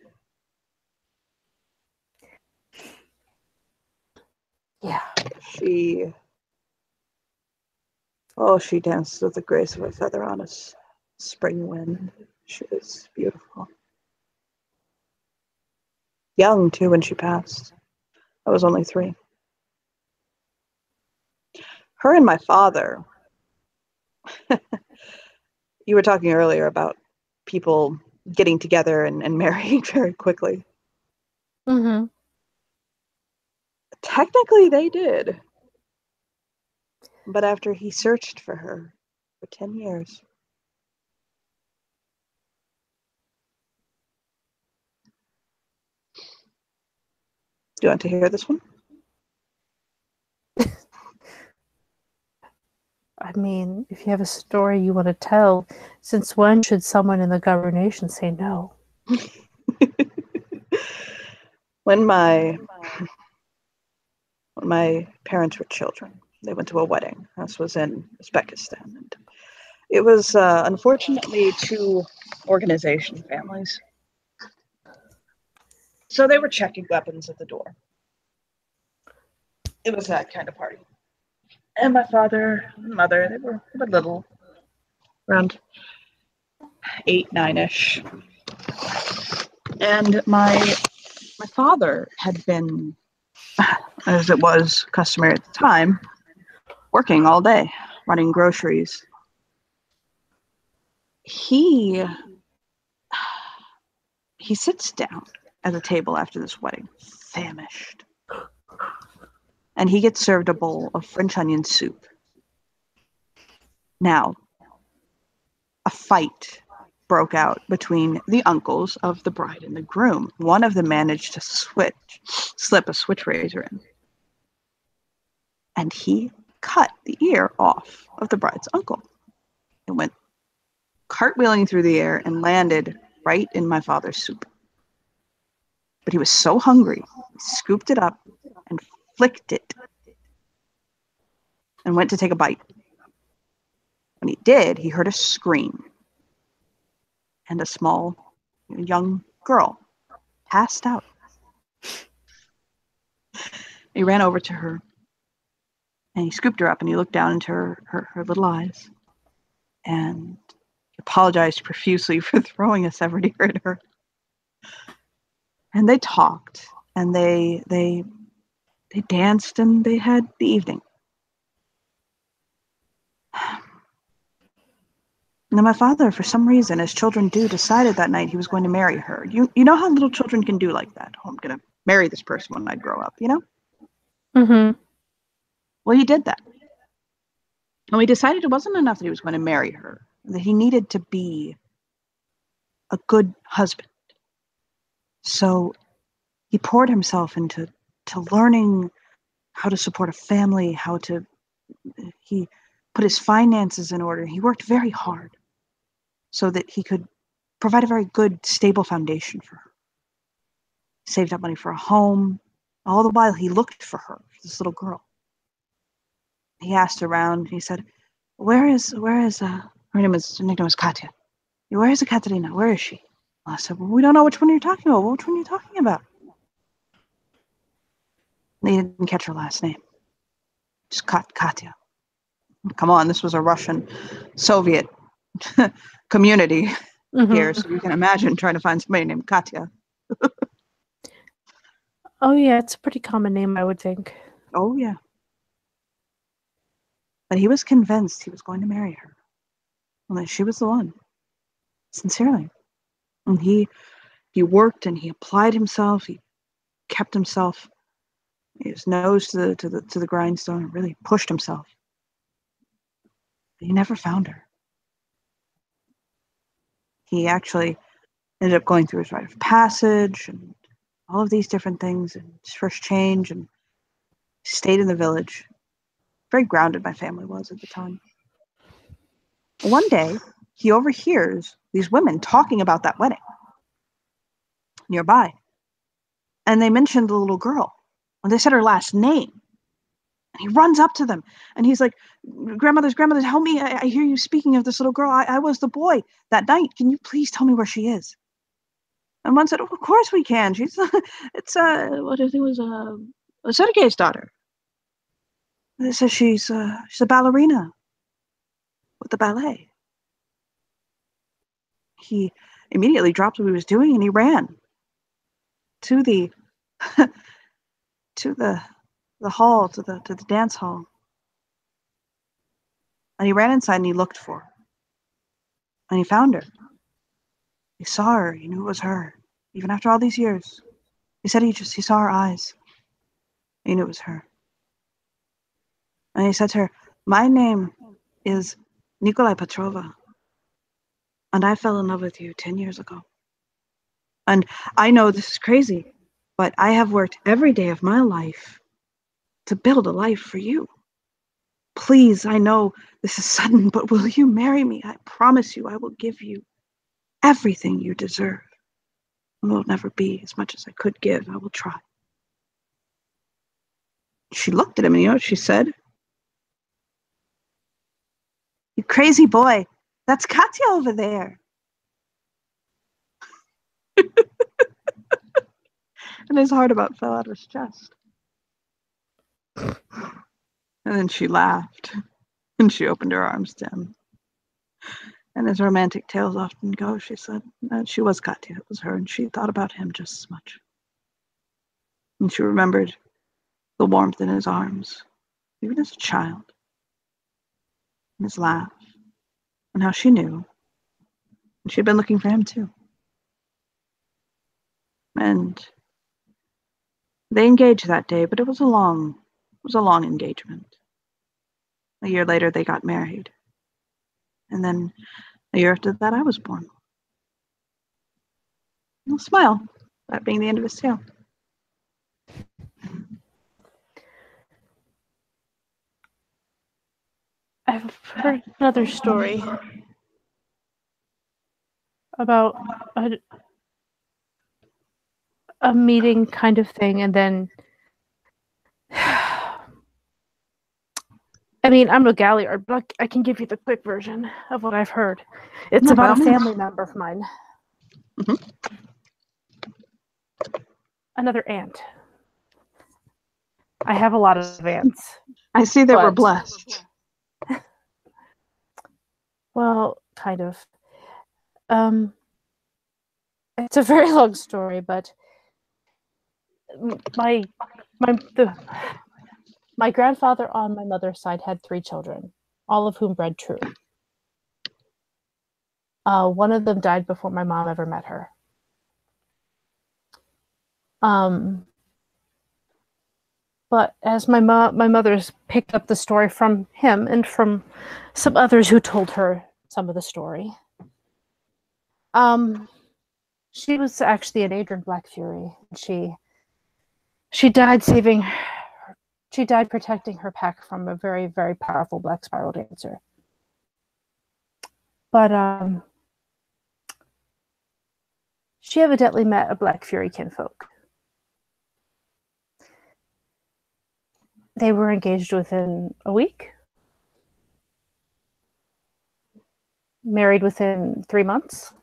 Yeah. She danced with the grace of a feather on a spring wind. She was beautiful. Young, too, when she passed. I was only 3. Her and my father, you were talking earlier about people getting together and marrying very quickly. Mm-hmm. Technically, they did. But after he searched for her for 10 years. Do you want to hear this one? I mean, if you have a story you want to tell, since when should someone in the governation say no? When my parents were children, they went to a wedding. This was in Uzbekistan. And it was unfortunately 2 organization families. So they were checking weapons at the door. It was that kind of party. And my father and mother, they were little, around 8, 9-ish. And my father had been, as it was customary at the time, working all day, running groceries. He sits down at the table after this wedding, famished. And he gets served a bowl of French onion soup. Now, a fight broke out between the uncles of the bride and the groom. One of them managed to slip a switch razor in. And he cut the ear off of the bride's uncle. It went cartwheeling through the air and landed right in my father's soup. But he was so hungry, he scooped it up and flicked it and went to take a bite. When he did, he heard a scream. And a small, young girl passed out. He ran over to her and he scooped her up and he looked down into her little eyes and apologized profusely for throwing a severed ear at her. And they talked and they danced and they had the evening. Now my father, for some reason, as children do, decided that night he was going to marry her. You know how little children can do like that? Oh, I'm going to marry this person when I grow up, you know? Mm-hmm. Well, he did that. And we decided it wasn't enough that he was going to marry her, that he needed to be a good husband. So he poured himself into learning how to support a family, he put his finances in order. He worked very hard so that he could provide a very good, stable foundation for her. Saved up money for a home. All the while he looked for her, for this little girl. He asked around, he said, her nickname was Katya. Where is Katerina? Where is she? Well, I said, well, we don't know which one you're talking about. Which one are you talking about? They didn't catch her last name. Just Katya. Come on, this was a Russian Soviet community here, so you can imagine trying to find somebody named Katya. Oh yeah, it's a pretty common name, I would think. Oh yeah. But he was convinced he was going to marry her. And that she was the one. Sincerely. And he worked and he applied himself, he kept himself, his nose to the grindstone, and really pushed himself. But he never found her. He actually ended up going through his rite of passage and all of these different things, and his first change, and stayed in the village. Very grounded my family was at the time. One day, he overhears these women talking about that wedding nearby. And they mentioned the little girl. And they said her last name. And he runs up to them. And he's like, grandmothers, help me. I hear you speaking of this little girl. I was the boy that night. Can you please tell me where she is? And one said, oh, of course we can. Sergei's daughter. They said she's a ballerina with the ballet. He immediately dropped what he was doing and he ran to the to the hall, to the dance hall. And he ran inside and he looked for her. And he found her. He saw her. He knew it was her. Even after all these years. He said he saw her eyes. He knew it was her. And he said to her, "My name is Nikolai Petrova. And I fell in love with you 10 years ago. And I know this is crazy, but I have worked every day of my life to build a life for you. Please, I know this is sudden, but will you marry me? I promise you I will give you everything you deserve. It will never be as much as I could give. I will try." She looked at him and you know what she said? "You crazy boy, that's Katya over there." And his heart about fell out of his chest. And then she laughed, and she opened her arms to him. And as romantic tales often go, she said that she was Katya, it was her, and she thought about him just as much. And she remembered the warmth in his arms, even as a child, and his laugh, and how she knew. And she had been looking for him too. And they engaged that day, but it was a long engagement. A year later, they got married. And then a year after that, I was born. I'll smile, that being the end of his tale. I've heard another story about a meeting kind of thing, and then I mean, I'm no Galliard, but I can give you the quick version of what I've heard. It's about a family member of mine. Mm-hmm. Another aunt. I have a lot of aunts. I see that we're blessed. Well, kind of. It's a very long story, but my grandfather on my mother's side had 3 children, all of whom bred true. One of them died before my mom ever met her. But as my mother's picked up the story from him and from some others who told her some of the story, she was actually an Adrian Black Fury. She died protecting her pack from a very, very powerful Black Spiral Dancer. But she evidently met a Black Fury kinfolk. They were engaged within a week, married within 3 months.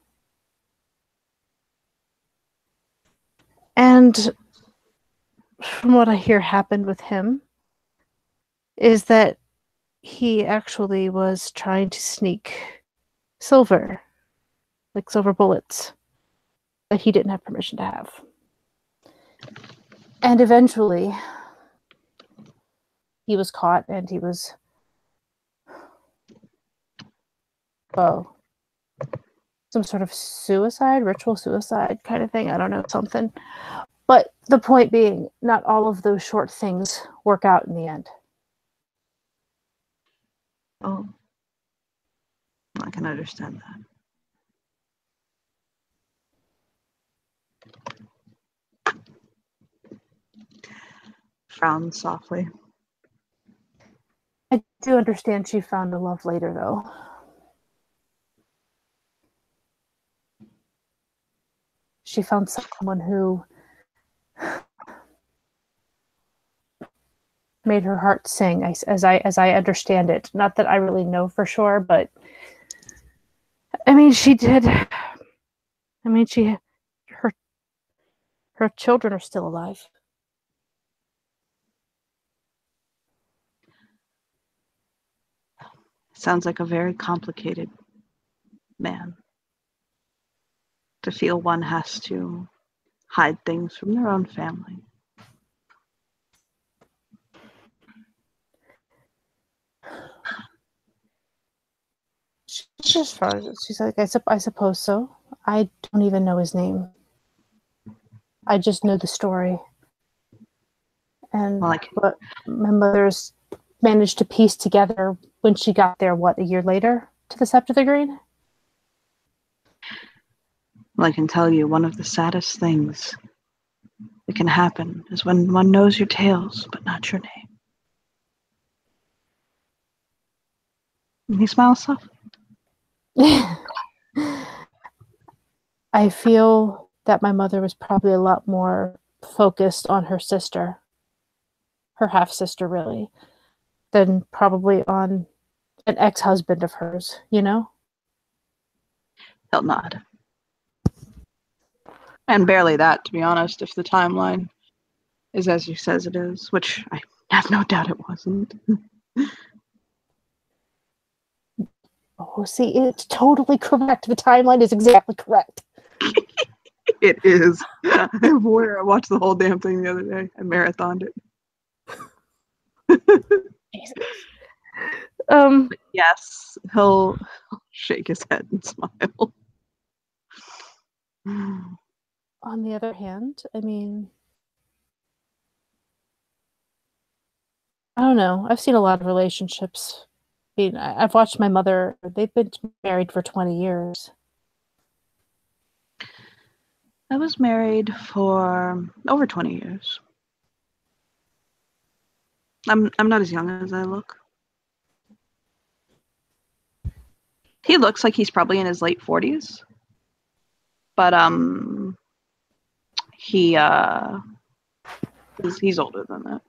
And from what I hear happened with him is that he actually was trying to sneak silver, like silver bullets, that he didn't have permission to have. And eventually he was caught and he was some sort of ritual suicide kind of thing. I don't know, something. But the point being, not all of those short things work out in the end. Oh, I can understand that. Frowned softly. I do understand she found a love later, though. She found someone who made her heart sing, as I understand it. Not that I really know for sure, but I mean, she did. I mean, her children are still alive. Sounds like a very complicated man. To feel one has to hide things from their own family. As far as she's like, I suppose so. I don't even know his name. I just know the story. And what my mother's managed to piece together when she got there, what, a year later to the Sept of the Green? Well, I can tell you one of the saddest things that can happen is when one knows your tales, but not your name. And he smiles softly. I feel that my mother was probably a lot more focused on her sister, her half-sister really, than probably on an ex-husband of hers, you know? He'll nod. And barely that, to be honest, if the timeline is as you says it is, which I have no doubt it wasn't. Oh, see, it's totally correct. The timeline is exactly correct. It is. I watched the whole damn thing the other day. I marathoned it. Yes, he'll shake his head and smile. On the other hand, I mean, I don't know. I've seen a lot of relationships. I mean, I've watched my mother. They've been married for 20 years. I was married for over 20 years. I'm not as young as I look. He looks like he's probably in his late 40s. But he's older than that.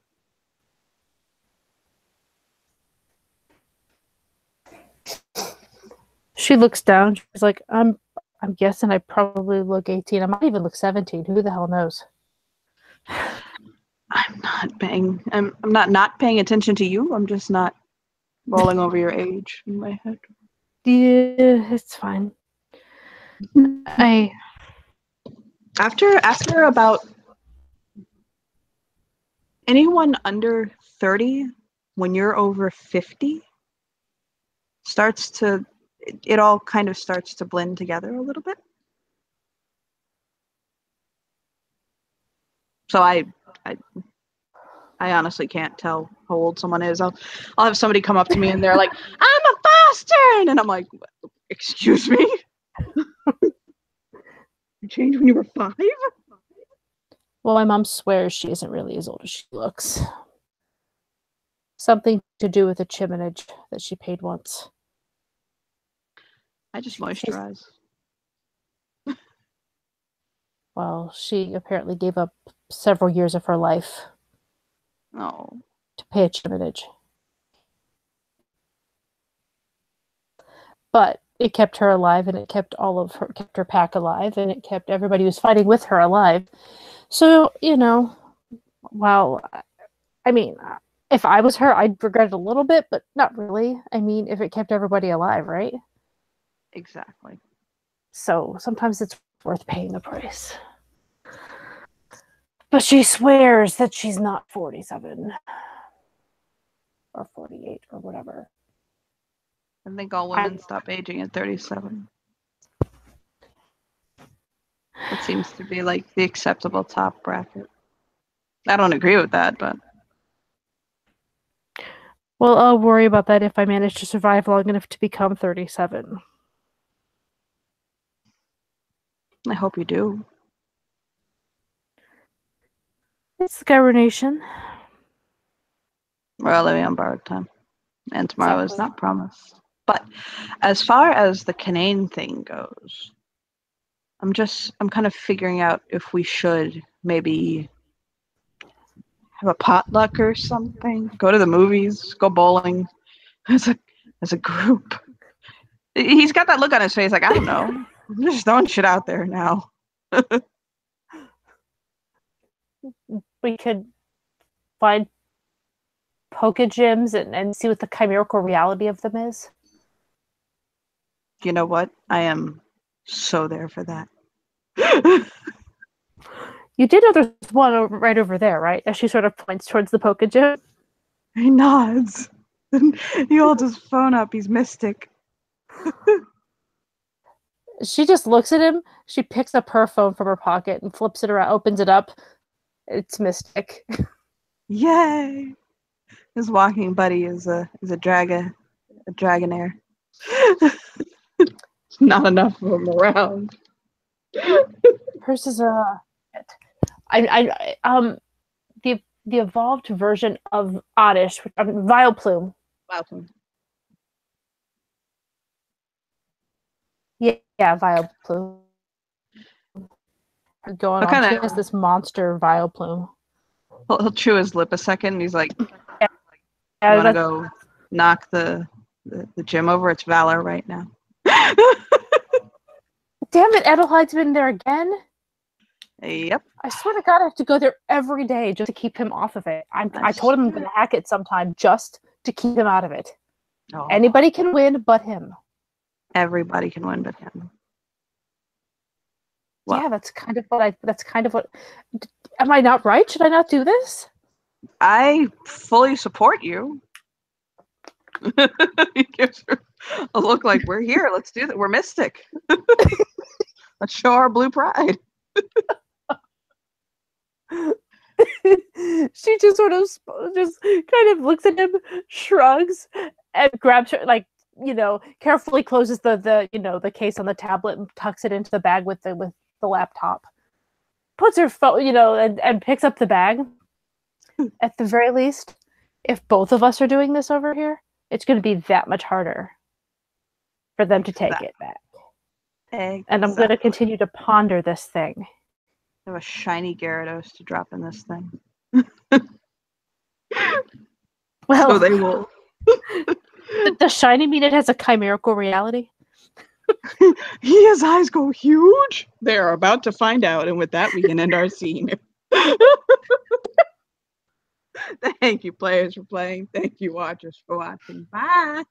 She looks down. She's like, I'm guessing I probably look 18. I might even look 17. Who the hell knows? I'm not paying attention to you. I'm just not rolling over your age in my head. Yeah, it's fine. After about anyone under 30, when you're over 50, it all kind of starts to blend together a little bit. So I honestly can't tell how old someone is. I'll have somebody come up to me and they're like, "I'm a bastard," and I'm like, "Excuse me? You changed when you were 5?" Well, my mom swears she isn't really as old as she looks. Something to do with a chiminage that she paid once. I just moisturize. Well, she apparently gave up several years of her life to pay a chiminage. But it kept her alive, and it kept kept her pack alive, and it kept everybody who was fighting with her alive. So, you know, well, I mean, if I was her, I'd regret it a little bit, but not really. I mean, if it kept everybody alive, right? Exactly. So sometimes it's worth paying the price. But she swears that she's not 47 or 48 or whatever. I think all women stop aging at 37. It seems to be like the acceptable top bracket. I don't agree with that, but... Well, I'll worry about that if I manage to survive long enough to become 37. I hope you do. It's the Gyro Nation. We're all living on borrowed time. And tomorrow is not promised. But as far as the Canaan thing goes, I'm kind of figuring out if we should maybe have a potluck or something. Go to the movies, go bowling as a group. He's got that look on his face like, I don't know. I'm just throwing shit out there now. We could find poke gyms and see what the chimerical reality of them is. You know what? I am so there for that. You did know there's one right over there, right? As she sort of points towards the poke gym. He nods. You all just phone up. He's mystic. She just looks at him. She picks up her phone from her pocket and flips it around, opens it up. It's Mystic. Yay! His walking buddy is a Dragonair. Not enough of them around. Hers is the evolved version of Oddish, Vileplume. Vileplume. Yeah, Vileplume. Going on, he has this monster Vileplume. He'll chew his lip a second, and he's like, yeah, "You want to go knock the gym over? It's Valor right now." Damn it, Edelheid's been there again? Yep. I swear to God, I have to go there every day just to keep him off of it. I told him I'm going to hack it sometime just to keep him out of it. Oh. Anybody can win but him. Everybody can win but him. Well, yeah, that's kind of what. Am I not right? Should I not do this? I fully support you. He gives her a look like, we're here. Let's do that. We're Mystic. Let's show our blue pride. She just sort of kind of looks at him, shrugs, and grabs her, like, carefully closes the case on the tablet and tucks it into the bag with the laptop. Puts her phone, and picks up the bag. At the very least, if both of us are doing this over here, it's going to be that much harder for them to take it back. Exactly. And I'm going to continue to ponder this thing. I have a shiny Gyarados to drop in this thing. Well, so they will. Does shiny mean it has a chimerical reality? His eyes go huge. They're about to find out, and with that, we can end our scene. Thank you, players, for playing. Thank you, watchers, for watching. Bye.